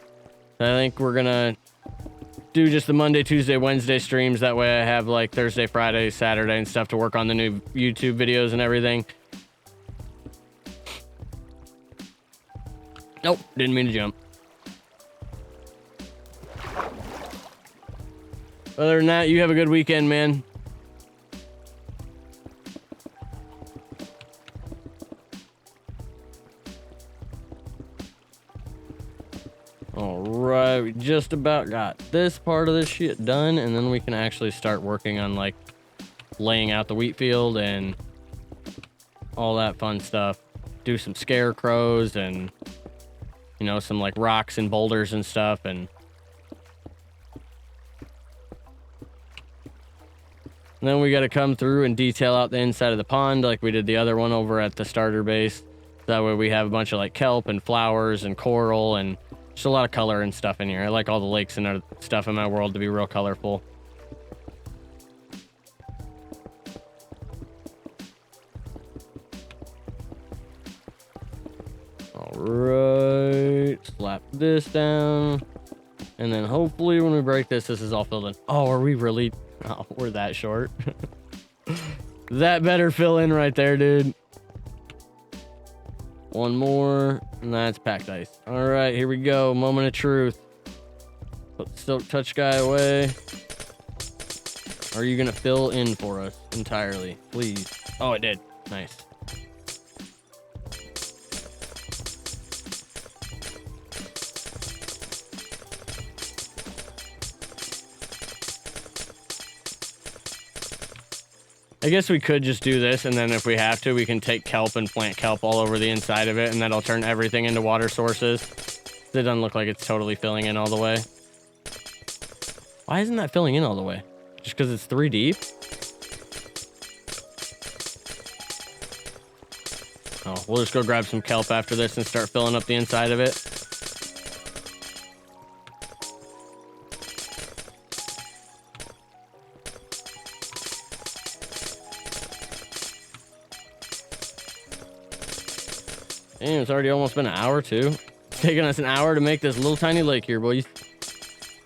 I think we're gonna do just the Monday, Tuesday, Wednesday streams. That way I have like Thursday, Friday, Saturday and stuff to work on the new YouTube videos and everything. Nope, didn't mean to jump. Other than that, you have a good weekend, man. All right, we just about got this part of this shit done, and then we can actually start working on like laying out the wheat field and all that fun stuff. Do some scarecrows and, you know, some like rocks and boulders and stuff, and then we got to come through and detail out the inside of the pond like we did the other one over at the starter base. That way we have a bunch of like kelp and flowers and coral and just a lot of color and stuff in here. I like all the lakes and stuff in my world to be real colorful. All right, slap this down. And then hopefully when we break this, this is all filled in. Oh, are we really? Oh, we're that short. That better fill in right there, dude. One more, and that's packed ice. All right, here we go. Moment of truth. Put the silk touch guy away. Are you gonna fill in for us entirely, please? Oh, it did. Nice. I guess we could just do this, and then if we have to, we can take kelp and plant kelp all over the inside of it, and that'll turn everything into water sources. It doesn't look like it's totally filling in all the way. Why isn't that filling in all the way? Just because it's 3 deep? Oh, we'll just go grab some kelp after this and start filling up the inside of it. Damn, it's already almost been an hour too. It's taking us an hour to make this little tiny lake here, boys.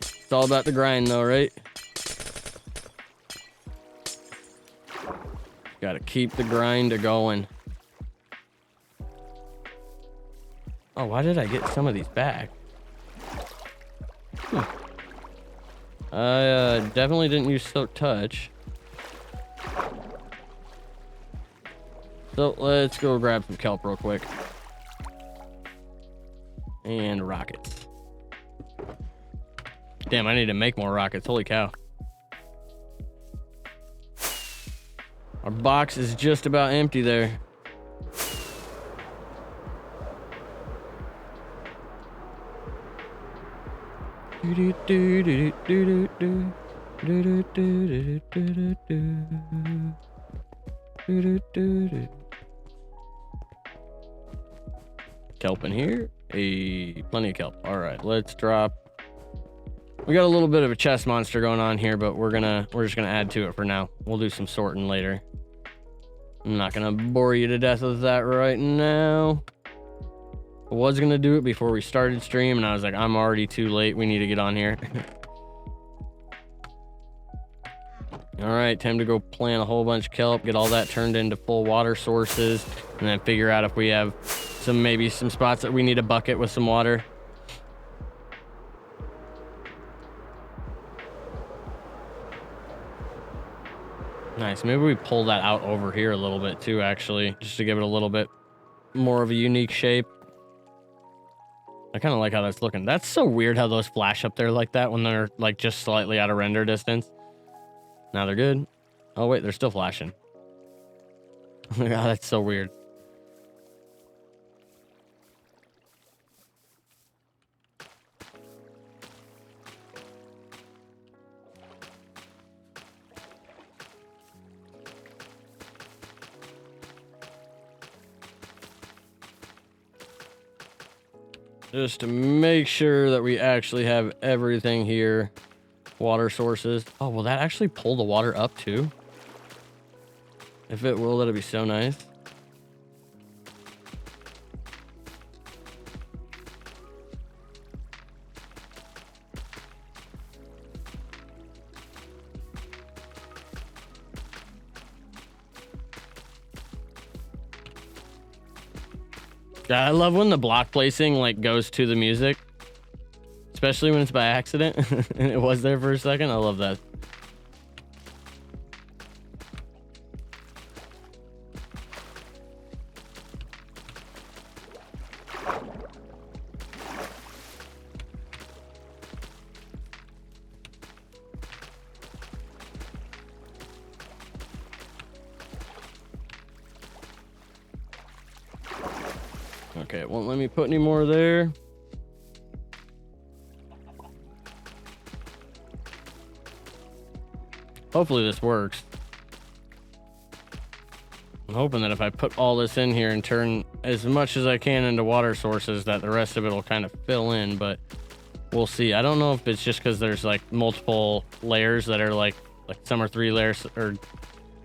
It's all about the grind though, right? Gotta keep the grind going. Oh, why did I get some of these back? I definitely didn't use silk touch. So let's go grab some kelp real quick. And rockets. Damn, I need to make more rockets. Holy cow. Our box is just about empty there. Kelp in here. Hey, plenty of kelp. All right, let's drop. We got a little bit of a chest monster going on here, but we're just gonna add to it for now. We'll do some sorting later. I'm not gonna bore you to death with that right now. I was gonna do it before we started stream, and I was like, I'm already too late. We need to get on here. All right, time to go plant a whole bunch of kelp, get all that turned into full water sources, and then figure out if we have maybe some spots that we need a bucket with some water. Nice. Maybe we pull that out over here a little bit too, actually, just to give it a little bit more of a unique shape. I kind of like how that's looking. That's so weird how those flash up there like that when they're like just slightly out of render distance. Now they're good. Oh wait, they're still flashing. Oh, that's so weird. Just to make sure that we actually have everything here. Water sources. Oh, will that actually pull the water up too? If it will, that'd be so nice. I love when the block placing like goes to the music, especially when it's by accident and it was there for a second. I love that. Okay, it won't let me put any more there. Hopefully this works. I'm hoping that if I put all this in here and turn as much as I can into water sources, that the rest of it will kind of fill in, but we'll see. I don't know if it's just because there's like multiple layers that are like some are 3 layers, or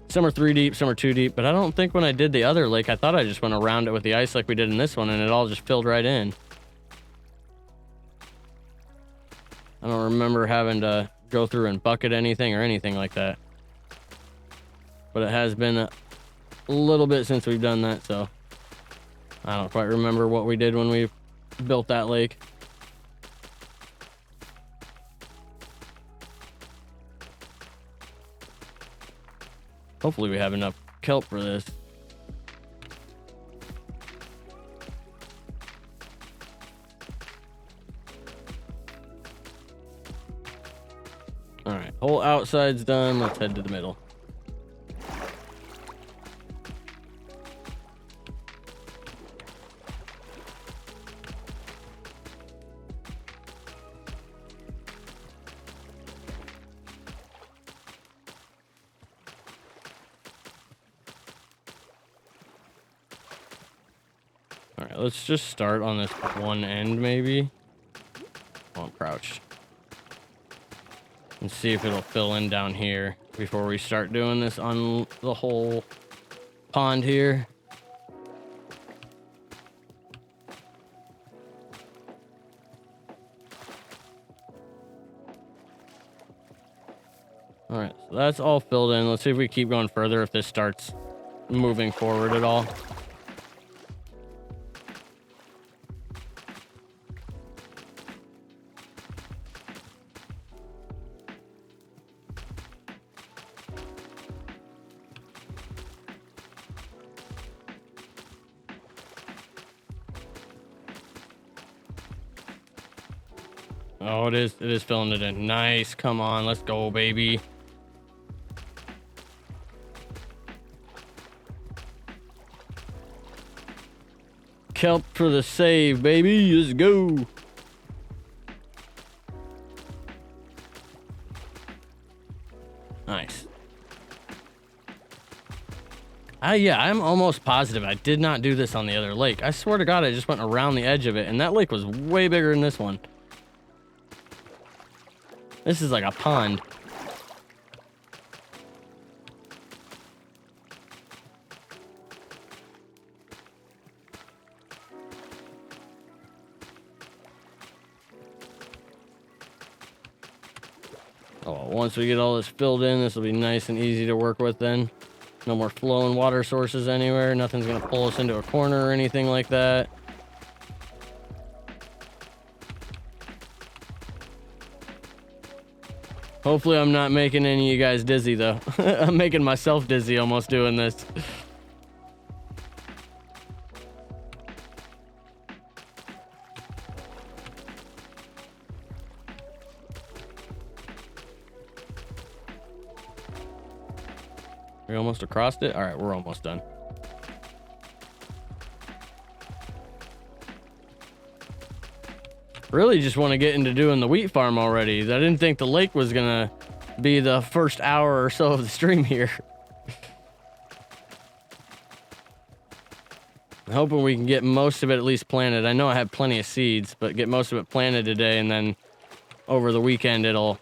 some are 3 deep, some are 2 deep, but I don't think when I did the other lake, I thought I just went around it with the ice like we did in this one, and it all just filled right in. I don't remember having to go through and bucket anything or anything like that. But it has been a little bit since we've done that, so I don't quite remember what we did when we built that lake. Hopefully we have enough kelp for this. All right, whole outside's done. Let's head to the middle. All right, let's just start on this one end, maybe. Oh, I'm crouched. And see if it'll fill in down here before we start doing this on the whole pond here. All right, so that's all filled in. Let's see if we keep going further, if this starts moving forward at all. Oh, it is filling it in. Nice. Come on, let's go, baby. Kelp for the save, baby. Let's go. Nice. Yeah, I'm almost positive I did not do this on the other lake. I swear to God, I just went around the edge of it, and that lake was way bigger than this one. This is like a pond. Oh, once we get all this filled in, this will be nice and easy to work with then. No more flowing water sources anywhere. Nothing's gonna pull us into a corner or anything like that. Hopefully I'm not making any of you guys dizzy though. I'm making myself dizzy almost doing this. We almost across it? All right, we're almost done. Really just want to get into doing the wheat farm already. I didn't think the lake was gonna be the first hour or so of the stream here. I'm hoping we can get most of it at least planted. I know I have plenty of seeds, but get most of it planted today, and then over the weekend it'll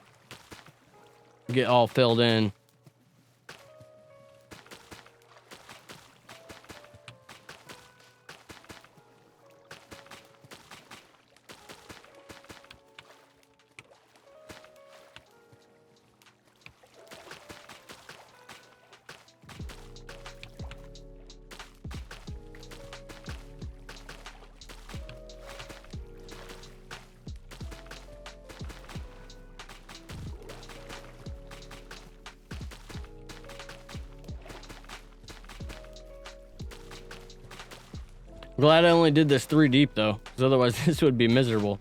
get all filled in. Glad I only did this 3 deep though, because otherwise this would be miserable.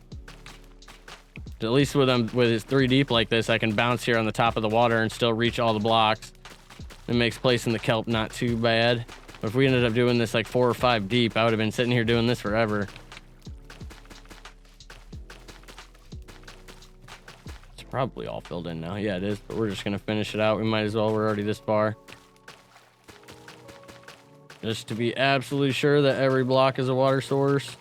At least with his 3 deep like this, I can bounce here on the top of the water and still reach all the blocks. It makes placing the kelp not too bad. But if we ended up doing this like 4 or 5 deep, I would have been sitting here doing this forever. It's probably all filled in now. Yeah, it is, but we're just gonna finish it out. We might as well, we're already this far. Just to be absolutely sure that every block is a water source.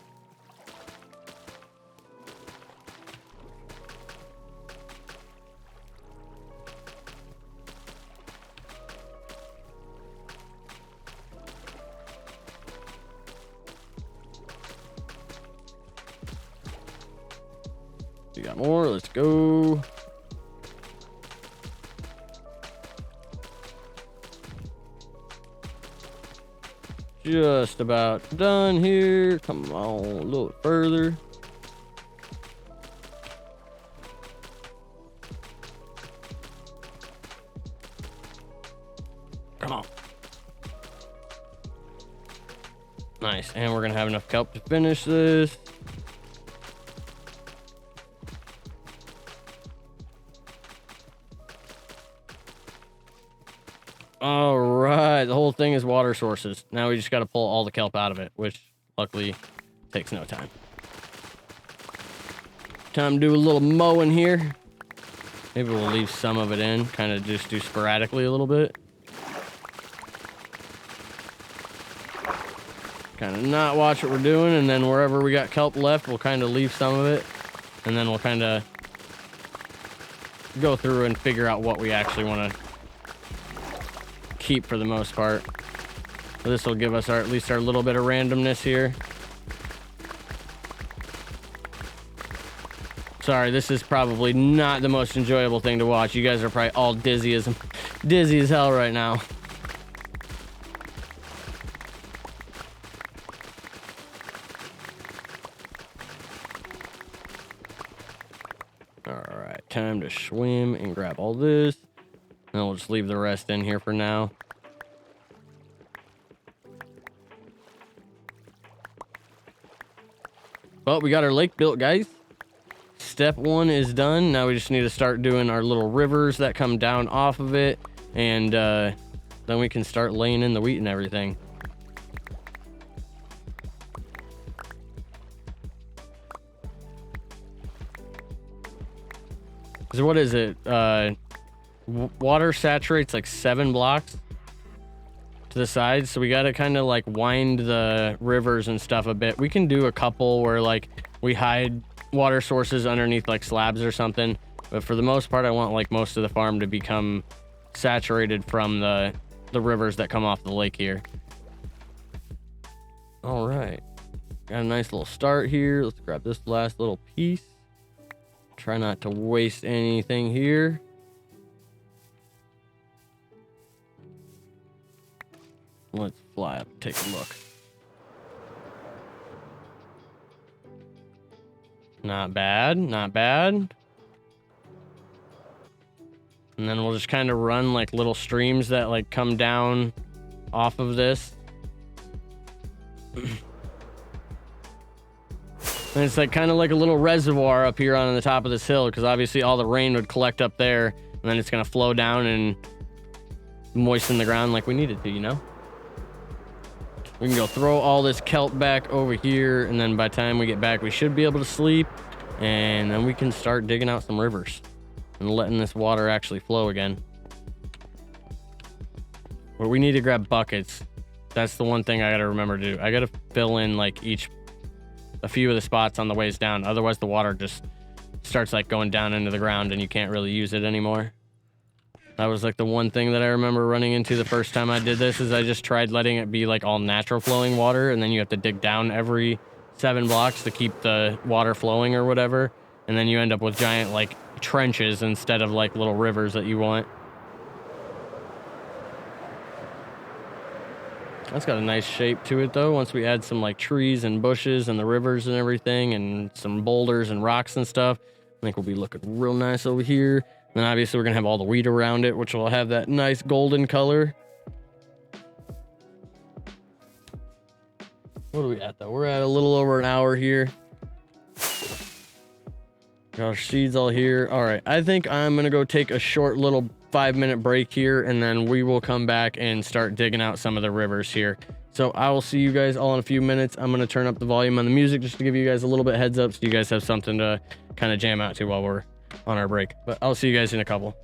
We got more, let's go. Just about done here. Come on, a little bit further. Come on. Nice. And we're going to have enough kelp to finish this. All right. The whole thing is water sources. Now we just got to pull all the kelp out of it, which luckily takes no time. Time to do a little mowing here. Maybe we'll leave some of it in, kind of just do sporadically a little bit. Kind of not watch what we're doing, and then wherever we got kelp left, we'll kind of leave some of it, and then we'll kind of go through and figure out what we actually want to keep for the most part. So this will give us at least our little bit of randomness here. Sorry, this is probably not the most enjoyable thing to watch. You guys are probably all dizzy as hell right now. All right, time to swim and grab all this. And we'll just leave the rest in here for now. Well, we got our lake built, guys. Step 1 is done. Now we just need to start doing our little rivers that come down off of it, and then we can start laying in the wheat and everything. So what is it? Water saturates like 7 blocks to the side, so we got to kind of like wind the rivers and stuff a bit. We can do a couple where like we hide water sources underneath like slabs or something, but for the most part I want like most of the farm to become saturated from the rivers that come off the lake here. All right, got a nice little start here. Let's grab this last little piece. Try not to waste anything here. Let's fly up and take a look. Not bad, not bad. And then we'll just kind of run like little streams that like come down off of this. And it's like kind of like a little reservoir up here on the top of this hill, because obviously all the rain would collect up there, and then it's gonna flow down and moisten the ground like we need it to, you know? We can go throw all this kelp back over here, and then by the time we get back, we should be able to sleep, and then we can start digging out some rivers and letting this water actually flow again. But we need to grab buckets. That's the one thing I gotta remember to do. I gotta fill in like a few of the spots on the ways down. Otherwise the water just starts like going down into the ground and you can't really use it anymore. That was like the one thing that I remember running into the first time I did this, is I just tried letting it be like all natural flowing water, and then you have to dig down every 7 blocks to keep the water flowing or whatever. And then you end up with giant like trenches instead of like little rivers that you want. That's got a nice shape to it though. Once we add some like trees and bushes and the rivers and everything, and some boulders and rocks and stuff, I think we'll be looking real nice over here. And then obviously we're gonna have all the wheat around it, which will have that nice golden color. What are we at though? We're at a little over an hour here. Got our seeds all here. All right, I think I'm gonna go take a short little 5-minute break here, and then we will come back and start digging out some of the rivers here. So I will see you guys all in a few minutes. I'm gonna turn up the volume on the music just to give you guys a little bit heads up, so you guys have something to kind of jam out to while we're on our break. But I'll see you guys in a couple.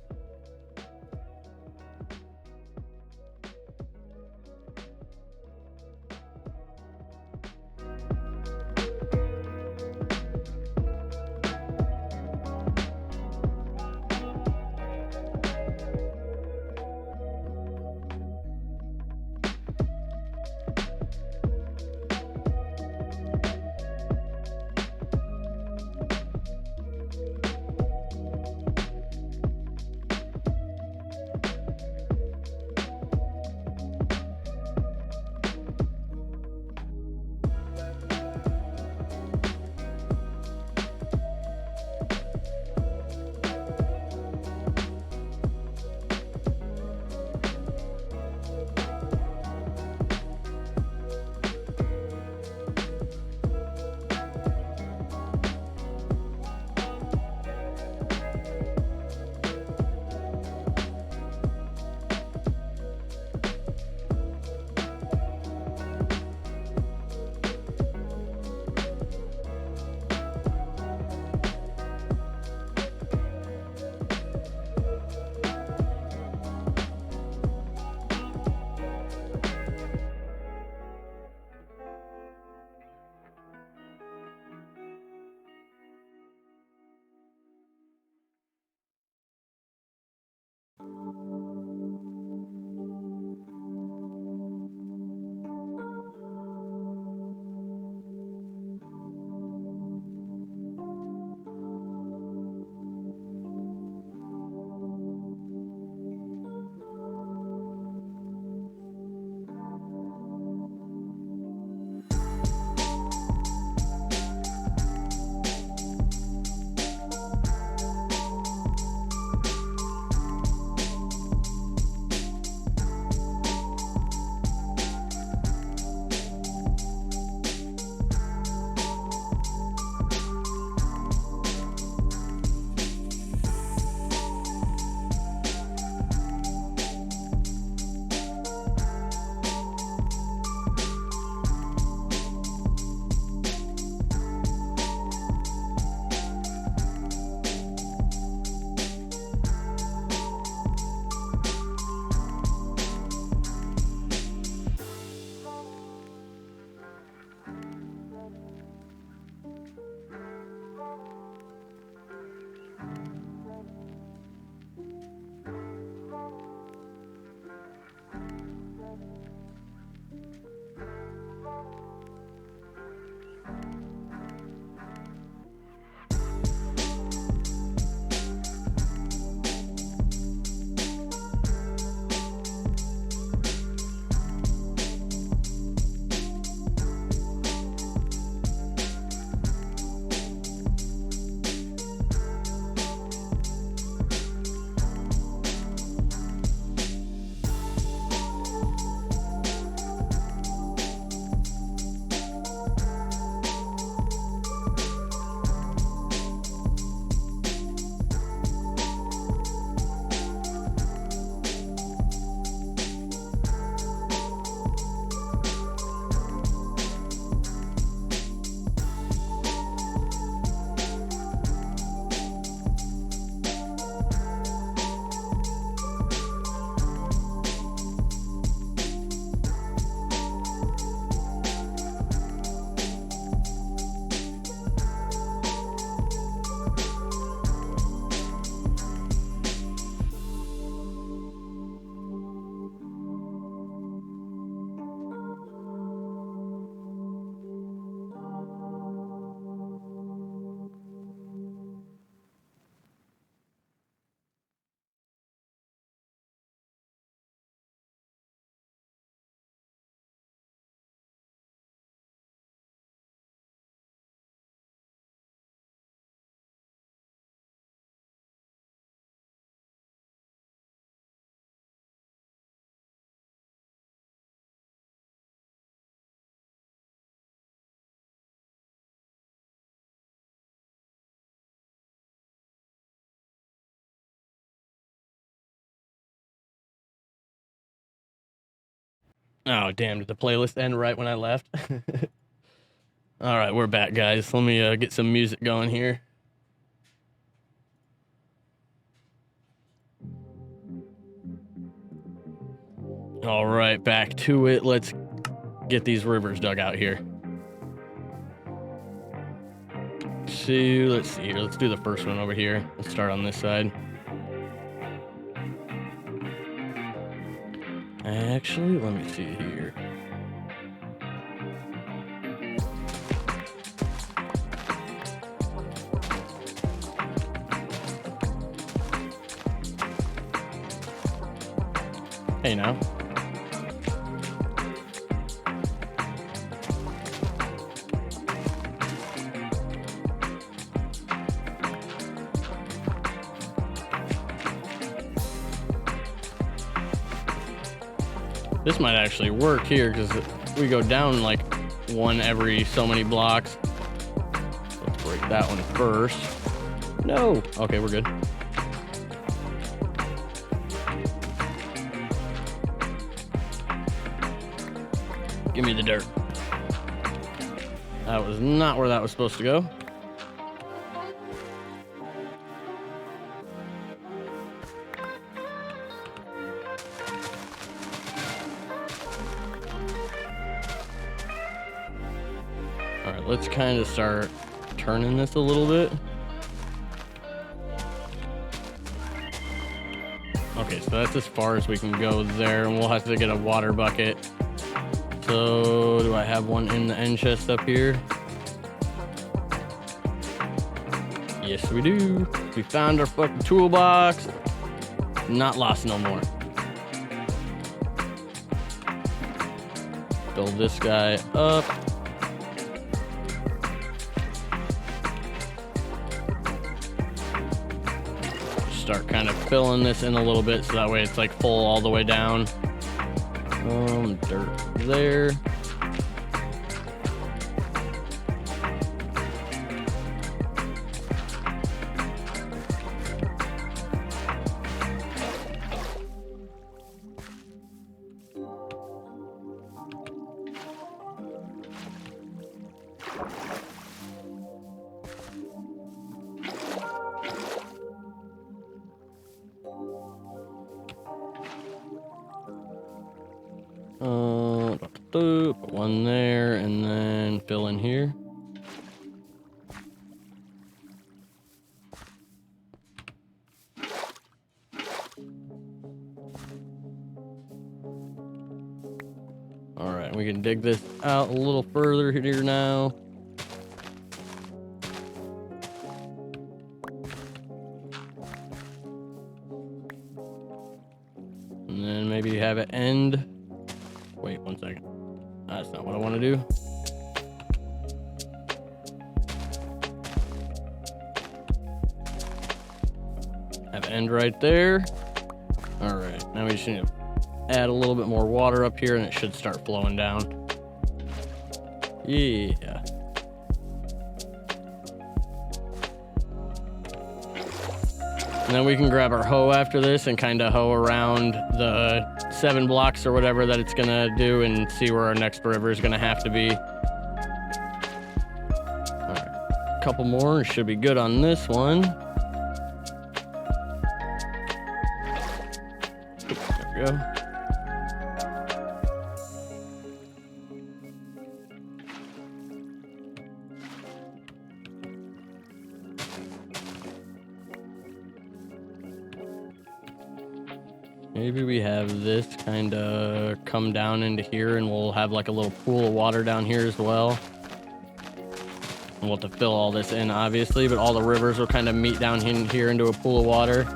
Oh, damn, did the playlist end right when I left? All right, we're back, guys. Let me get some music going here. All right, back to it. Let's get these rivers dug out here. Let's see here. Let's do the first one over here. Let's start on this side. Actually, let me see here. Hey, now. This might actually work here because we go down like one every so many blocks. Let's break that one first. No. Okay, we're good. Give me the dirt. That was not where that was supposed to go. All right, let's kind of start turning this a little bit. Okay, so that's as far as we can go there, and we'll have to get a water bucket. So, do I have one in the end chest up here? Yes, we do. We found our fucking toolbox. Not lost no more. Fill this guy up. Start kind of filling this in a little bit so that way it's like full all the way down. Dirt there. Put one there and then fill in here. All right, we can dig this out a little further here now. And then maybe have it end. Wait 1 second. That's not what I want to do. Have it end right there. All right, now we just need to add a little bit more water up here and it should start flowing down. Yeah. And then we can grab our hoe after this and kind of hoe around the 7 blocks or whatever that it's gonna do and see where our next river is gonna have to be. All right, a couple more and should be good on this one. There we go. Maybe we have this kind of come down into here and we'll have like a little pool of water down here as well. And we'll have to fill all this in, obviously, but all the rivers will kind of meet down in here into a pool of water.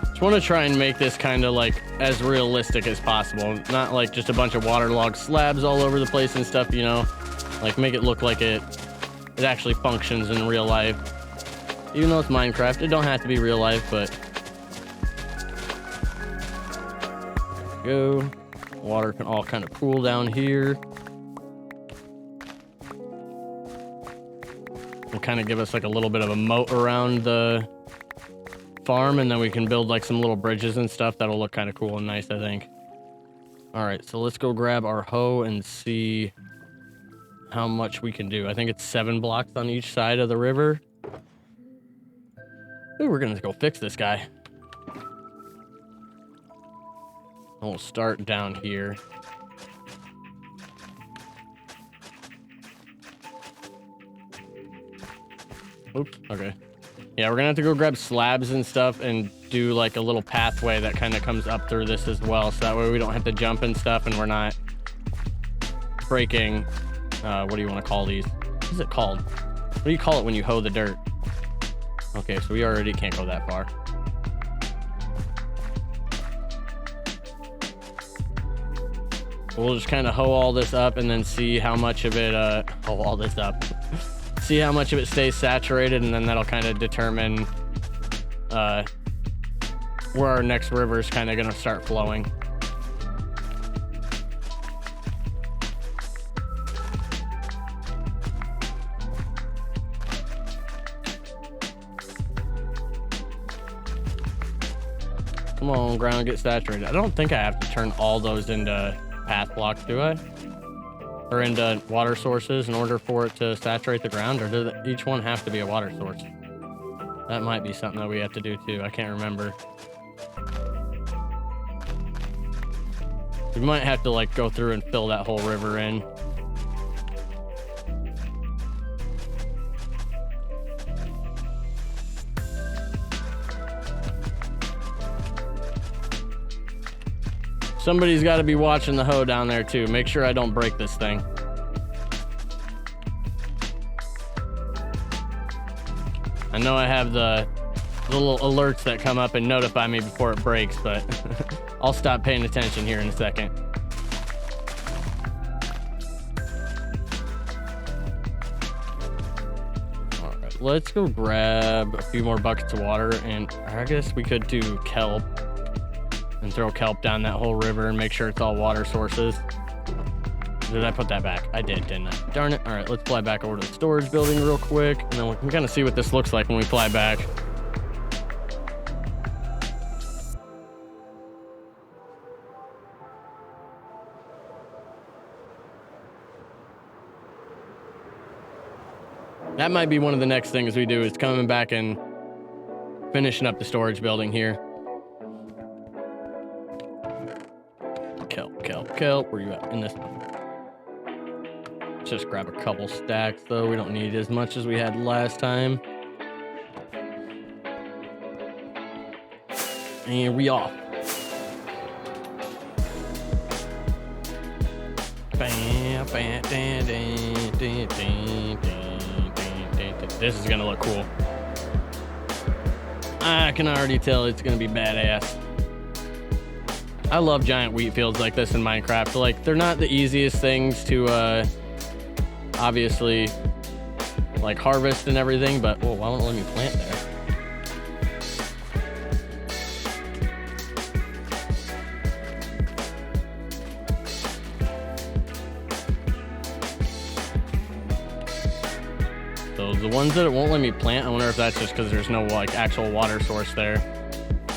Just want to try and make this kind of like as realistic as possible. Not like just a bunch of waterlogged slabs all over the place and stuff, you know? Like make it look like it actually functions in real life. Even though it's Minecraft, it don't have to be real life, but... There we go. Water can all kind of pool down here. And kind of give us like a little bit of a moat around the farm, and then we can build like some little bridges and stuff that'll look kind of cool and nice, I think. All right, so let's go grab our hoe and see how much we can do. I think it's 7 blocks on each side of the river. Ooh, we're gonna go fix this guy. And we'll start down here. Oops, okay. Yeah, we're gonna have to go grab slabs and stuff and do like a little pathway that kind of comes up through this as well. So that way we don't have to jump and stuff and we're not breaking, what do you want to call these? What is it called? What do you call it when you hoe the dirt? Okay, so we already can't go that far. We'll just kind of hoe all this up and then see how much of it, hoe all this up. See how much of it stays saturated, and then that'll kind of determine where our next river is kind of going to start flowing. Come on, ground, get saturated. I don't think I have to turn all those into path blocks, do I? Or into water sources in order for it to saturate the ground, or does each one have to be a water source? That might be something that we have to do too. I can't remember. We might have to like go through and fill that whole river in. Somebody's got to be watching the hoe down there too. Make sure I don't break this thing. I know I have the little alerts that come up and notify me before it breaks, but I'll stop paying attention here in a second. All right, let's go grab a few more buckets of water, and I guess we could do kelp. And throw kelp down that whole river and make sure it's all water sources. Did I put that back? I did, didn't I? Darn it. All right, let's fly back over to the storage building real quick, and then we can kind of see what this looks like when we fly back. That might be one of the next things we do, is coming back and finishing up the storage building here. Kelp. Where you at in this one? Let's just grab a couple stacks, though. We don't need as much as we had last time. And we off. This is gonna look cool. I can already tell it's gonna be badass. I love giant wheat fields like this in Minecraft. Like, they're not the easiest things to obviously like harvest and everything, but whoa, why won't it let me plant there? So the ones that it won't let me plant, I wonder if that's just because there's no like actual water source there.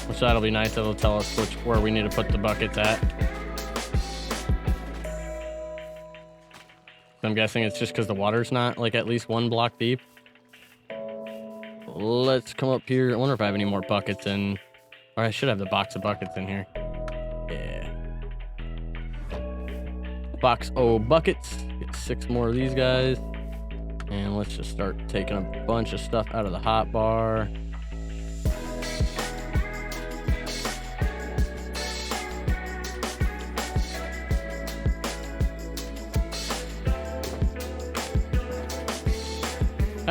Which that'll be nice. That'll tell us where we need to put the buckets at. I'm guessing it's just because the water's not like at least 1 block deep. Let's come up here. I wonder if I have any more buckets in. Or I should have the box of buckets in here. Yeah. Box of buckets. Get 6 more of these guys. And let's just start taking a bunch of stuff out of the hot bar.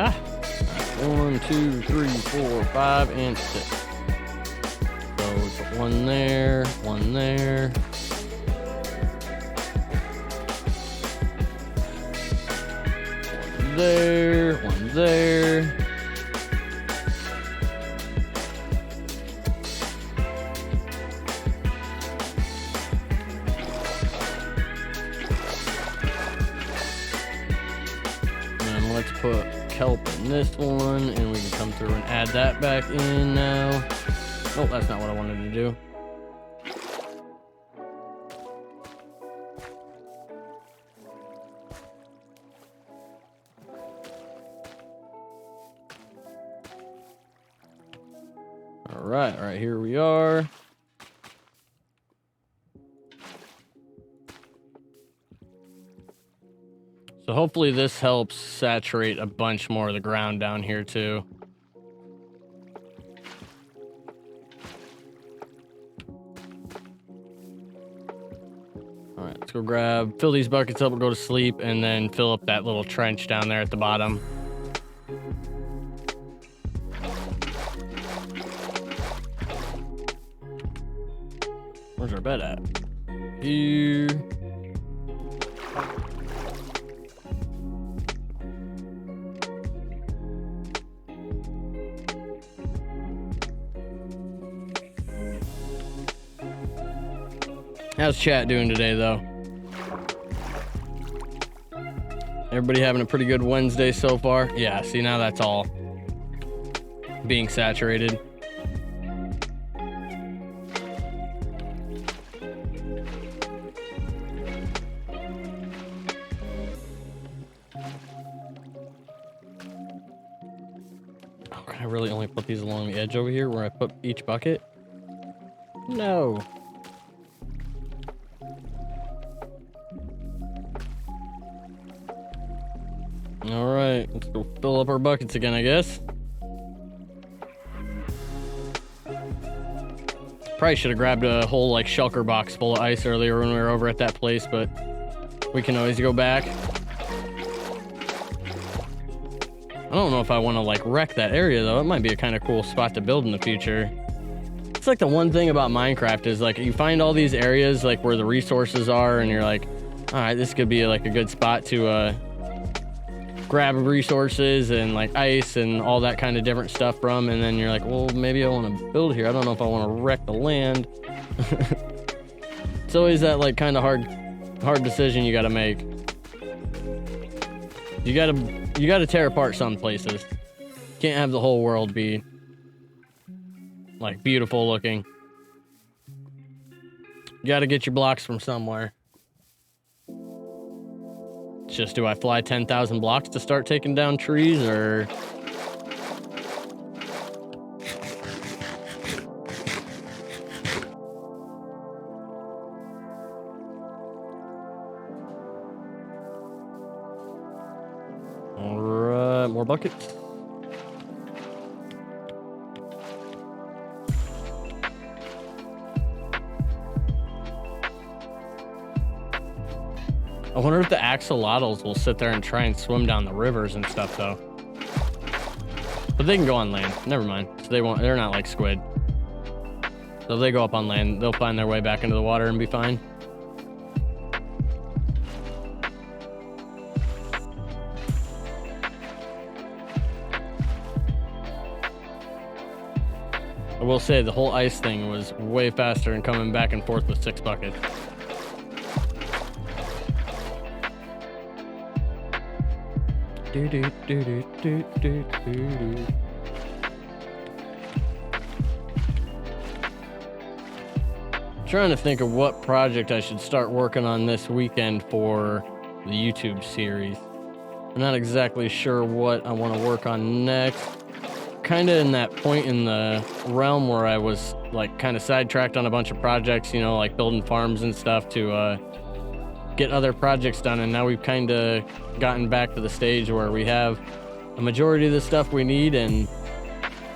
Ah, 1, 2, 3, 4, 5, and 6. So we put 1 there, 1 there. One there, 1 there. And let's put kelp in this one, and we can come through and add that back in now. Oh, that's not what I wanted to do. All right, here we are. So hopefully this helps saturate a bunch more of the ground down here too. All right, let's go fill these buckets up, we'll go to sleep, and then fill up that little trench down there at the bottom. Where's our bed at? Here. How's chat doing today, though? Everybody having a pretty good Wednesday so far? Yeah, see, now that's all being saturated. Oh, can I really only put these along the edge over here where I put each bucket? No. All right, let's go fill up our buckets again, I guess. Probably should have grabbed a whole like shulker box full of ice earlier when we were over at that place, but we can always go back. I don't know if I want to like wreck that area though. It might be a kind of cool spot to build in the future. It's like the one thing about Minecraft is like you find all these areas like where the resources are, and you're like, all right, this could be like a good spot to grab resources and like ice and all that kind of different stuff from, and then you're like, well, maybe I want to build here. I don't know if I want to wreck the land. It's always that like kind of hard decision you got to make. You got to tear apart some places. Can't have the whole world be like beautiful looking. You got to get your blocks from somewhere. It's just, do I fly 10,000 blocks to start taking down trees, or more buckets. I wonder if the axolotls will sit there and try and swim down the rivers and stuff, though. But they can go on land. Never mind. So they won't. They're not like squid. So if they go up on land, they'll find their way back into the water and be fine. I will say the whole ice thing was way faster than coming back and forth with 6 buckets. Trying to think of what project I should start working on this weekend for the YouTube series. I'm not exactly sure what I want to work on next. Kind of in that point in the realm where I was like kind of sidetracked on a bunch of projects, you know, like building farms and stuff to get other projects done, and now we've kind of gotten back to the stage where we have a majority of the stuff we need, and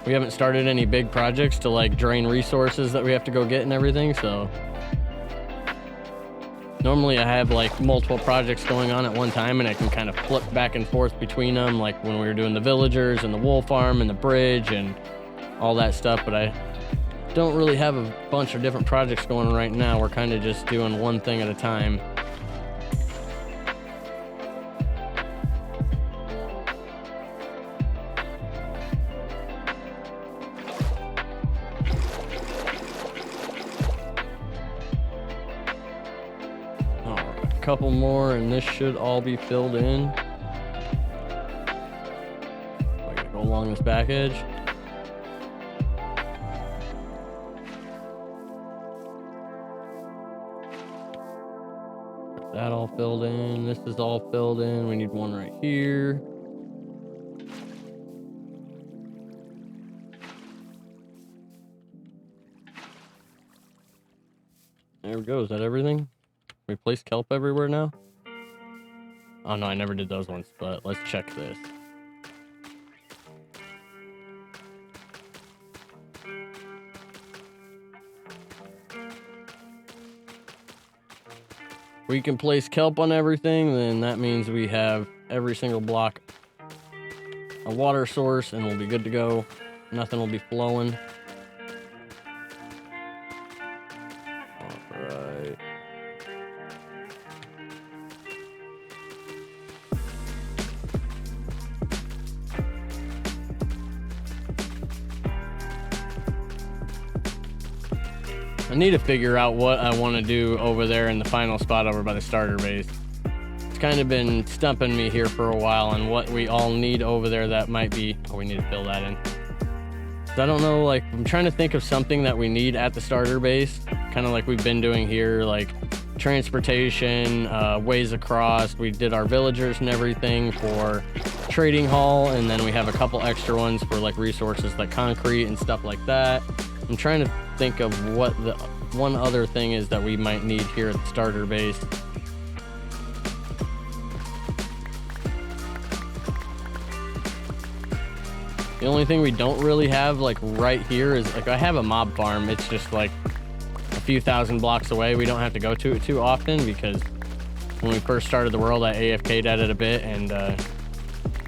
we haven't started any big projects to like drain resources that we have to go get and everything. So normally I have like multiple projects going on at one time, and I can kind of flip back and forth between them, like when we were doing the villagers and the wool farm and the bridge and all that stuff. But I don't really have a bunch of different projects going on right now. We're kind of just doing one thing at a time. Couple more and this should all be filled in. I gotta go along this back edge. Get that all filled in. This is all filled in. We need one right here. There we go. Is that everything? We place kelp everywhere now? Oh no, I never did those ones, but let's check this. We can place kelp on everything, then that means we have every single block a water source and we'll be good to go. Nothing will be flowing. Alright. I need to figure out what I want to do over there in the final spot over by the starter base. It's kind of been stumping me here for a while, and what we all need over there that might be... Oh, we need to fill that in. So I don't know, like, I'm trying to think of something that we need at the starter base, kind of like we've been doing here, like transportation, ways across. We did our villagers and everything for trading hall, and then we have a couple extra ones for like resources like concrete and stuff like that. I'm trying to think of what the one other thing is that we might need here at the starter base. The only thing we don't really have like right here is like I have a mob farm. It's just like a few thousand blocks away. We don't have to go to it too often because when we first started the world, I AFK'd at it a bit and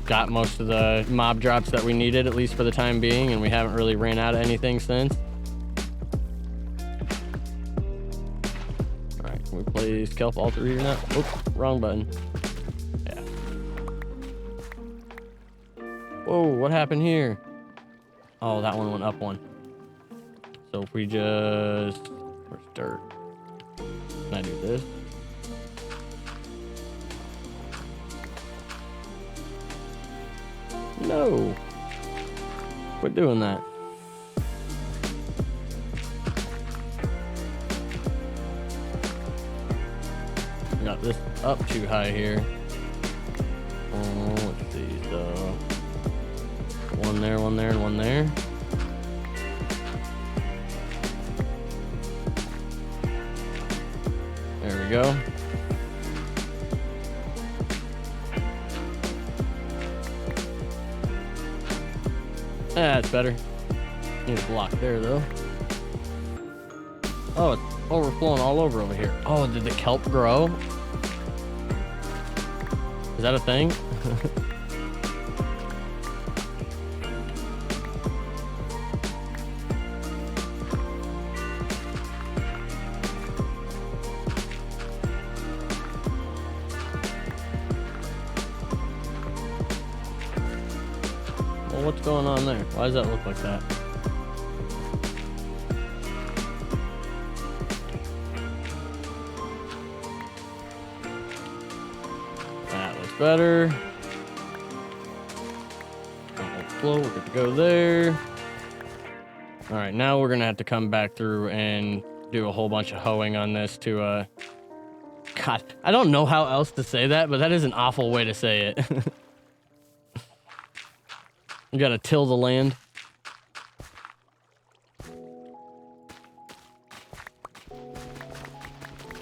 got most of the mob drops that we needed, at least for the time being, and we haven't really ran out of anything since. All right, can we place kelp all through here now? Oops, wrong button. Yeah. Whoa, what happened here? Oh, that one went up one. So if we just... Where's dirt? Can I do this? No. Quit doing that. I got this up too high here. Oh, let's see. So one there, one there, and one there. There we go. That's better. Need a block there, though. Oh, it's overflowing all over here. Oh, did the kelp grow? Is that a thing? Well, what's going on there? Why does that look like that? That looks better. Flow, we're good to go there. All right, now we're gonna have to come back through and do a whole bunch of hoeing on this to God, I don't know how else to say that, but that is an awful way to say it. You gotta till the land.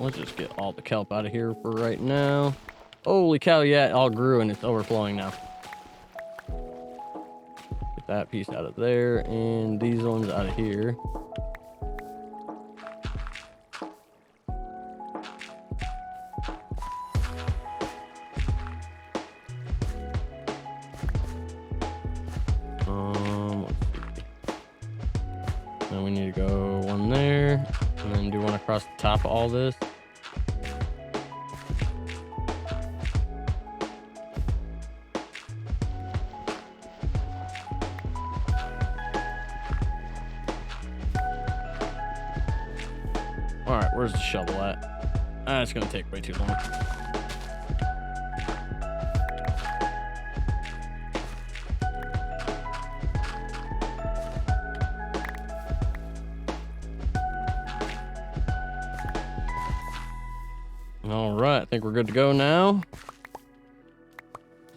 Let's just get all the kelp out of here for right now. Holy cow, yeah, it all grew and it's overflowing now. Get that piece out of there and these ones out of here. Let's see. Now we need to go one there and then do one across the top of all this. All right, where's the shovel at? It's gonna take way too long. All right, I think we're good to go now.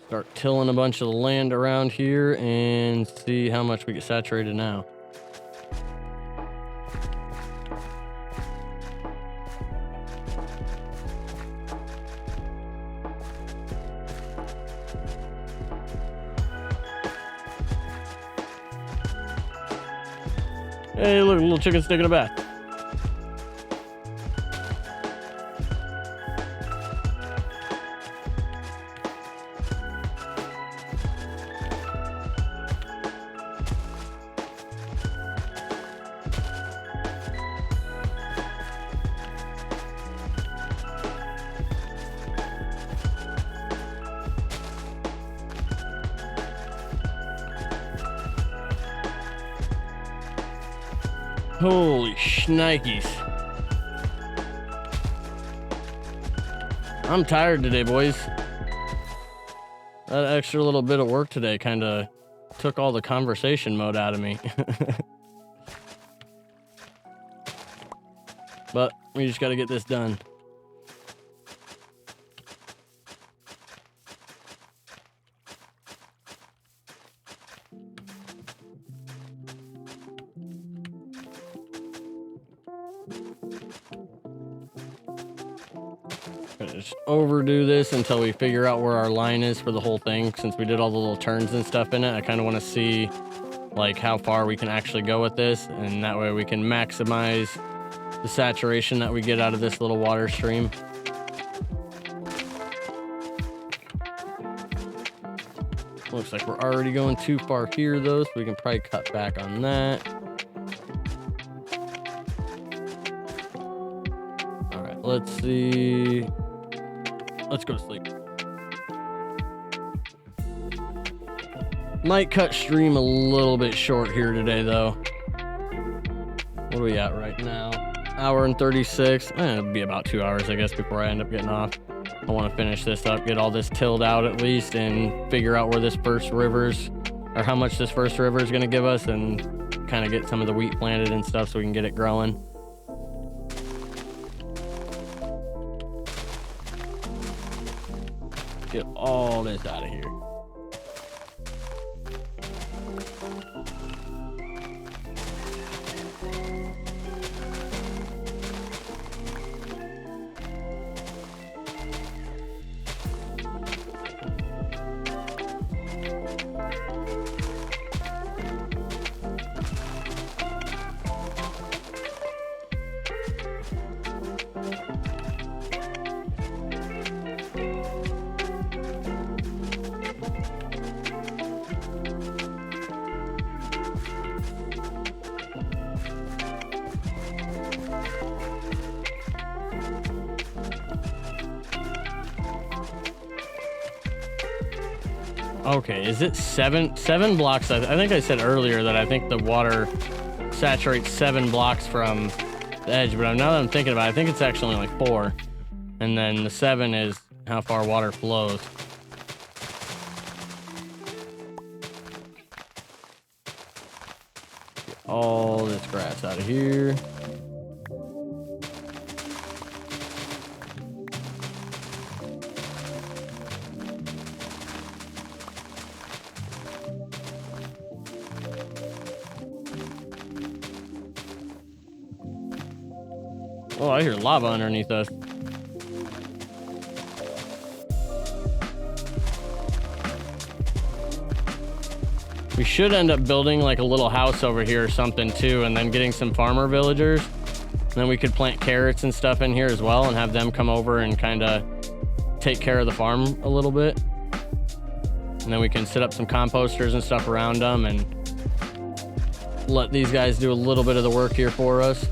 Start tilling a bunch of the land around here and see how much we get saturated now. Hey, look, a little chicken's taking a bath. Holy shnikes. I'm tired today, boys. That extra little bit of work today kind of took all the conversation mode out of me. But we just got to get this done. Just overdo this until we figure out where our line is for the whole thing. Since we did all the little turns and stuff in it, I kind of want to see like how far we can actually go with this, and that way we can maximize the saturation that we get out of this little water stream. Looks like we're already going too far here though, so we can probably cut back on that. All right, let's see. Let's go to sleep. Might cut stream a little bit short here today, though. What are we at right now? Hour and 36. It'll be about 2 hours, I guess, before I end up getting off. I want to finish this up, get all this tilled out at least, and figure out where this first river's, or how much this first river is going to give us, and kind of get some of the wheat planted and stuff so we can get it growing. Get all this out of here. Okay, is it seven blocks? I think I said earlier that I think the water saturates 7 blocks from the edge, but now that I'm thinking about it, I think it's actually only like 4. And then the 7 is how far water flows. Get all this grass out of here. Oh, I hear lava underneath us. We should end up building like a little house over here or something too, and then getting some farmer villagers. And then we could plant carrots and stuff in here as well and have them come over and kind of take care of the farm a little bit. And then we can set up some composters and stuff around them and let these guys do a little bit of the work here for us.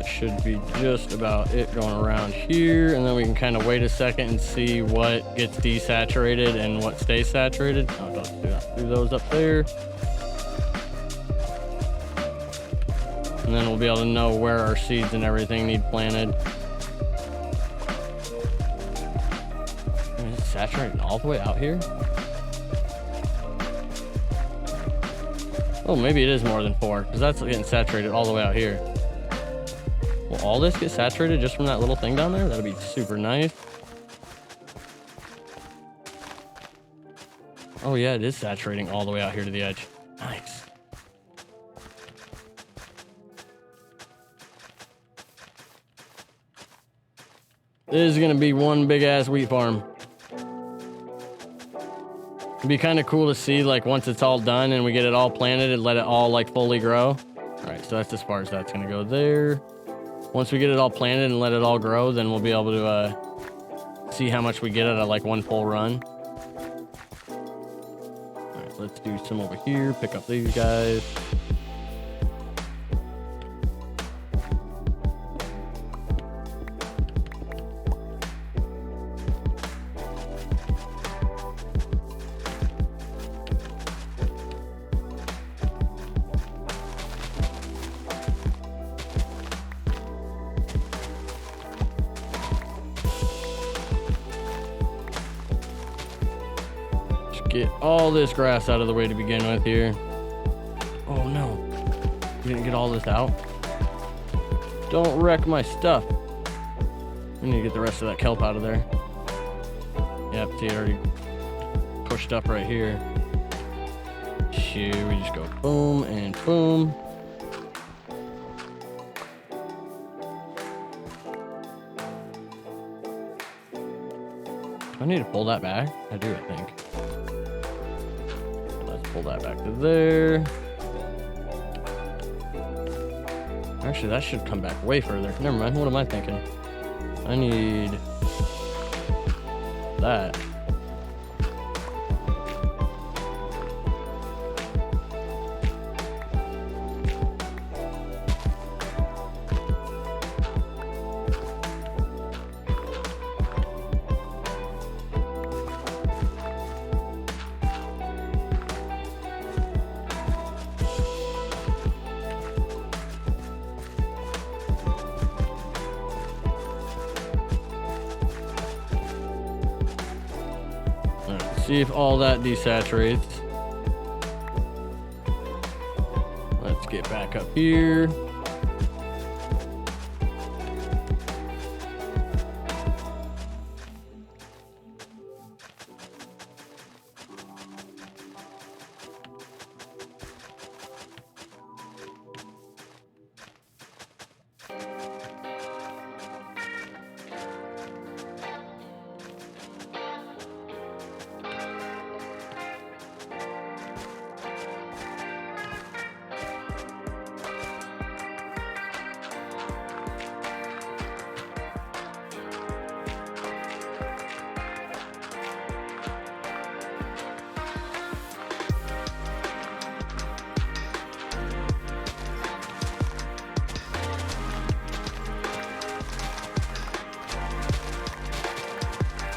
Should be just about it going around here, and then we can kind of wait a second and see what gets desaturated and what stays saturated. Oh, don't do those up there, and then we'll be able to know where our seeds and everything need planted. Is it saturating all the way out here? Oh, maybe it is more than 4, because that's getting saturated all the way out here. Will all this get saturated just from that little thing down there? That'd be super nice. Oh yeah, it is saturating all the way out here to the edge. Nice. This is gonna be one big ass wheat farm. It'd be kind of cool to see, like, once it's all done and we get it all planted and let it all like fully grow. All right, so that's as far as that's gonna go there. Once we get it all planted and let it all grow, then we'll be able to see how much we get at like one full run. All right, let's do some over here, pick up these guys. Get all this grass out of the way to begin with here. Oh no, you didn't get all this out? Don't wreck my stuff. I need to get the rest of that kelp out of there. Yep, see, it already pushed up right here. Shoot, we just go boom and boom. Do I need to pull that back? I do, I think. Pull that back to there. Actually, that should come back way further. Never mind. What am I thinking? I need that. See if all that desaturates. back up here.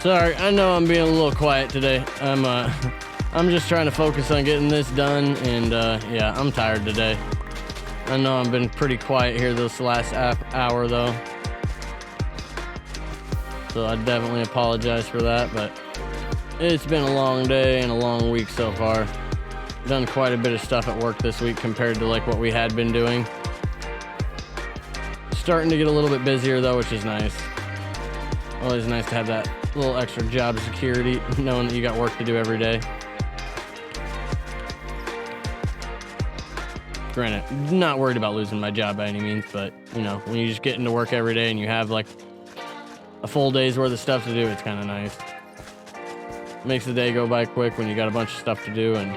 Sorry, I know I'm being a little quiet today. I'm just trying to focus on getting this done, and yeah, I'm tired today. I know I've been pretty quiet here this last hour though, so I definitely apologize for that, but it's been a long day and a long week so far. Done quite a bit of stuff at work this week compared to like what we had been doing. Starting to get a little bit busier though, which is nice. Always nice to have that little extra job security, knowing that you got work to do every day. Granted, not worried about losing my job by any means, but you know, when you just get into work every day and you have like a full day's worth of stuff to do, it's kind of nice. Makes the day go by quick when you got a bunch of stuff to do. And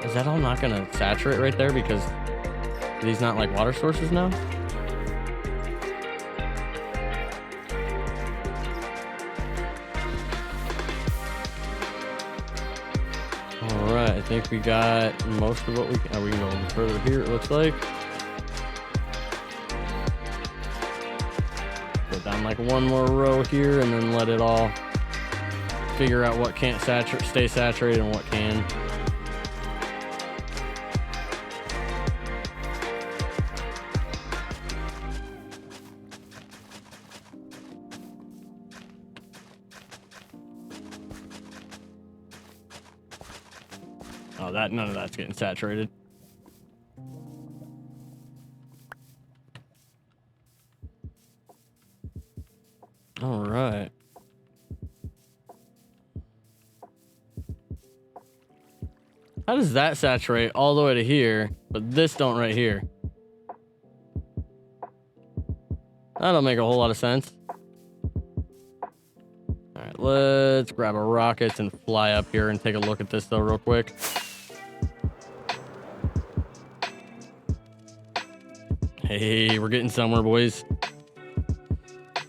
is that all not gonna saturate right there because these not like water sources now? Alright, I think we got most of what we can. We can go a little further here, it looks like. Put down like one more row here and then let it all figure out what can't stay saturated and what can. Oh, none of that's getting saturated. All right. How does that saturate all the way to here, but this don't right here? That don't make a whole lot of sense. All right, let's grab our rockets and fly up here and take a look at this though real quick. Hey, we're getting somewhere, boys.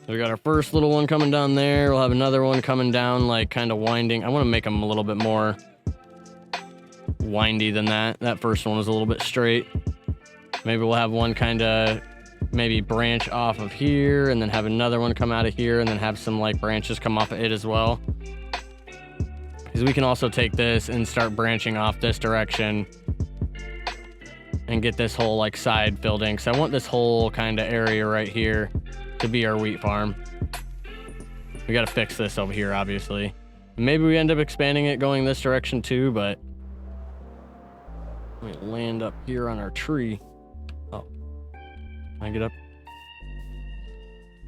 We got our first little one coming down there. We'll have another one coming down, like kind of winding. I want to make them a little bit more windy than that. That first one was a little bit straight. Maybe we'll have one kind of maybe branch off of here and then have another one come out of here and then have some like branches come off of it as well. Because we can also take this and start branching off this direction and get this whole like side filled in. Because I want this whole kind of area right here to be our wheat farm. We got to fix this over here, obviously. Maybe we end up expanding it going this direction too, but we land up here on our tree. Oh, can I get up?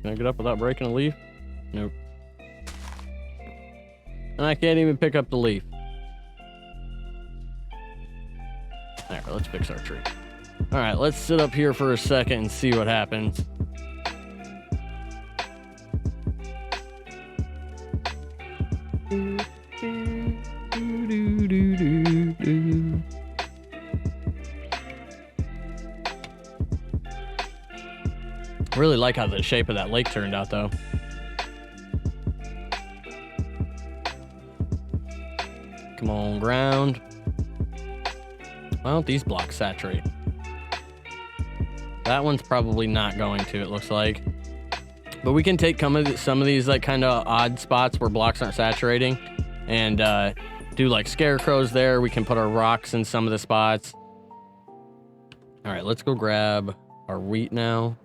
Can I get up without breaking a leaf? Nope. And I can't even pick up the leaf. All right, let's fix our tree. All right, let's sit up here for a second and see what happens. Really like how the shape of that lake turned out though. Come on, ground. Why don't these blocks saturate? That one's probably not going to, it looks like. But we can take some of these like kind of odd spots where blocks aren't saturating and do like scarecrows there. We can put our rocks in some of the spots. All right, let's go grab our wheat now.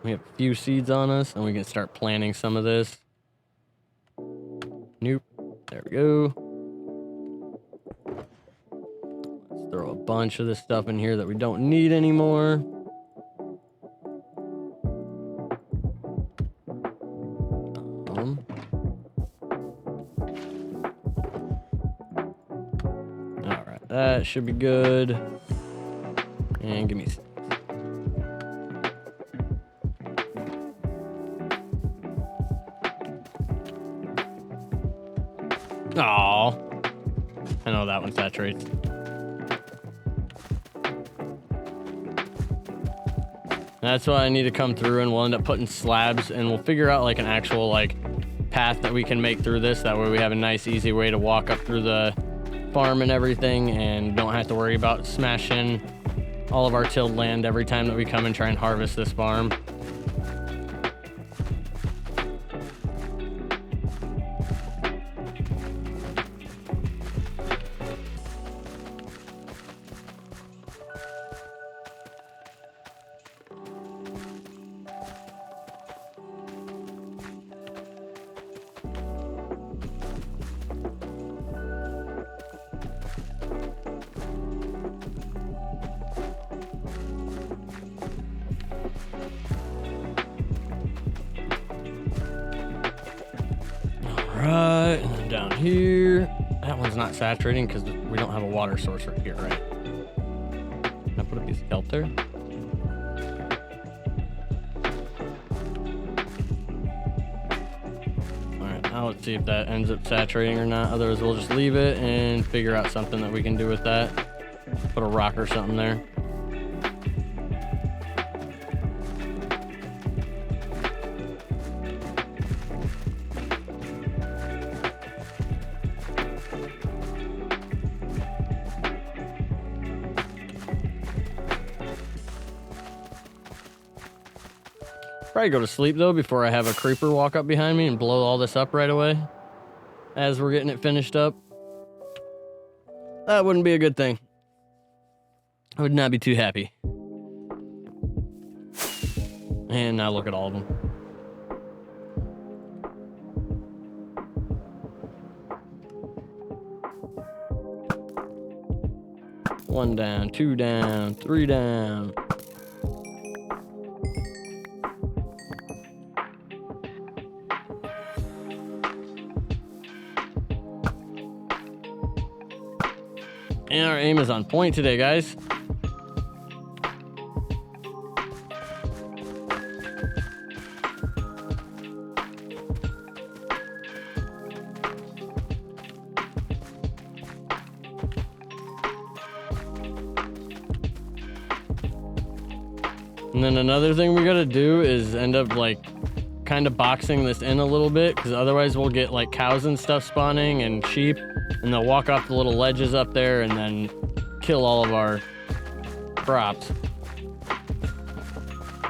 We have a few seeds on us and we can start planting some of this. Nope. There we go. Let's throw a bunch of this stuff in here that we don't need anymore. All right, that should be good. And give me. Oh, I know that one saturates. That's why I need to come through, and we'll end up putting slabs, and we'll figure out like an actual like path that we can make through this. That way we have a nice easy way to walk up through the farm and everything, and don't have to worry about smashing all of our tilled land every time that we come and try and harvest this farm. Right, and then down here, that one's not saturating because we don't have a water source right here, right? Can I put a piece of kelp there? Alright, now let's see if that ends up saturating or not. Otherwise, we'll just leave it and figure out something that we can do with that. Put a rock or something there. Probably go to sleep though before I have a creeper walk up behind me and blow all this up right away as we're getting it finished up. That wouldn't be a good thing. I would not be too happy. And now look at all of them. One down, two down, three down. And our aim is on point today, guys. And then another thing we gotta do is end up like kind of boxing this in a little bit, because otherwise we'll get like cows and stuff spawning and sheep, and they'll walk off the little ledges up there and then kill all of our crops.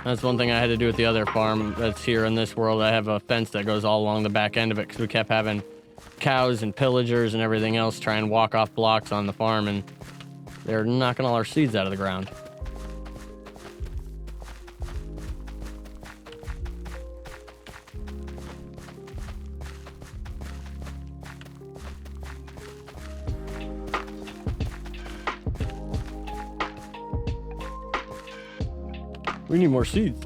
That's one thing I had to do with the other farm that's here in this world. I have a fence that goes all along the back end of it because we kept having cows and pillagers and everything else try and walk off blocks on the farm, and they're knocking all our seeds out of the ground. We need more seeds.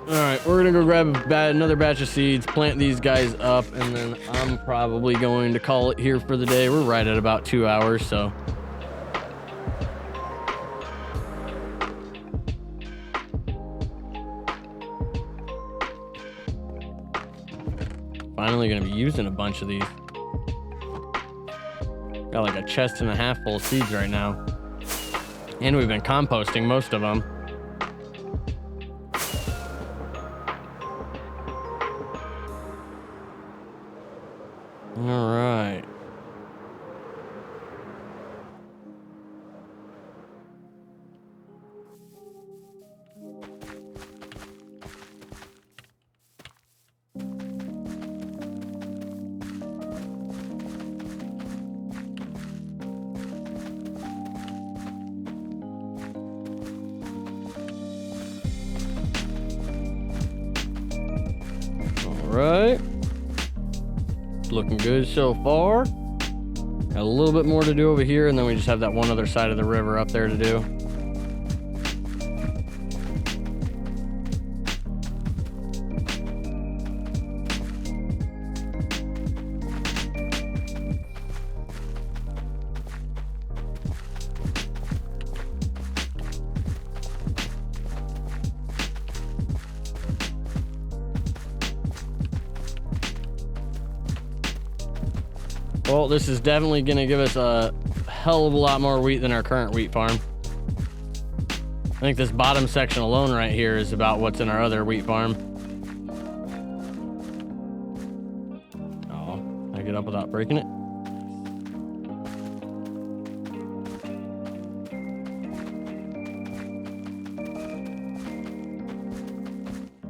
All right, we're gonna go grab another batch of seeds, plant these guys up, and then I'm probably going to call it here for the day. We're right at about 2 hours, so. Finally gonna be using a bunch of these. Got like a chest and a half full of seeds right now. And we've been composting most of them. All right. Right, looking good so far. Got a little bit more to do over here, and then we just have that one other side of the river up there to do. Well, this is definitely going to give us a hell of a lot more wheat than our current wheat farm. I think this bottom section alone right here is about what's in our other wheat farm. Oh, I get up without breaking it.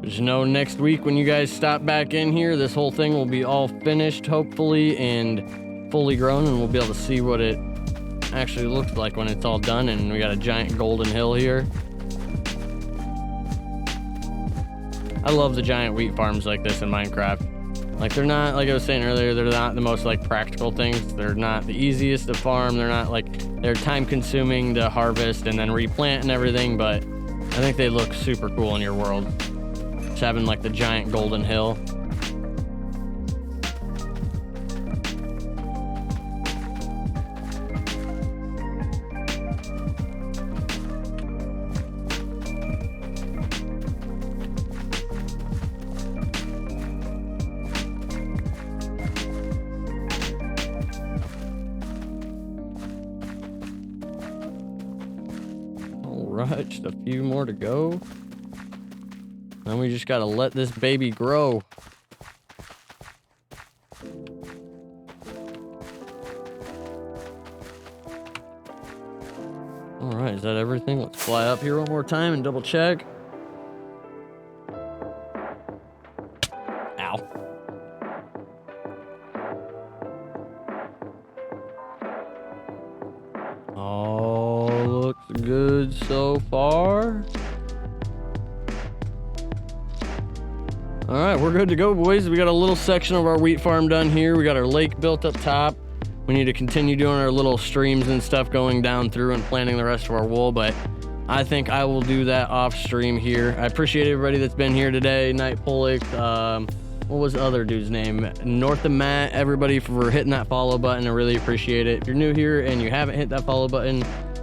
Just know next week when you guys stop back in here, this whole thing will be all finished, hopefully, and fully grown, and we'll be able to see what it actually looks like when it's all done. And we got a giant golden hill here. I love the giant wheat farms like this in Minecraft. Like, they're not, like I was saying earlier, they're not the most like practical things. They're not the easiest to farm. They're not like, they're time consuming to harvest and then replant and everything, but I think they look super cool in your world. Just having like the giant golden hill. All right, just a few more to go. Then we just gotta let this baby grow. All right, is that everything? Let's fly up here one more time and double check. Ow. All looks good so far. All right, we're good to go, boys. We got a little section of our wheat farm done here. We got our lake built up top. We need to continue doing our little streams and stuff going down through and planting the rest of our wool, but I think I will do that off stream here. I appreciate everybody that's been here today. Night Pollock, what was the other dude's name? North of Matt, everybody for hitting that follow button. I really appreciate it. If you're new here and you haven't hit that follow button,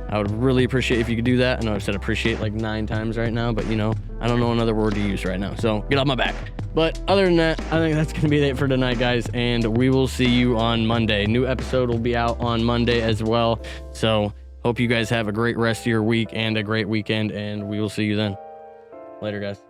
I would really appreciate if you could do that. I know I've said appreciate like 9 times right now, but you know, I don't know another word to use right now. So get off my back. But other than that, I think that's going to be it for tonight, guys. And we will see you on Monday. New episode will be out on Monday as well. So hope you guys have a great rest of your week and a great weekend. And we will see you then. Later, guys.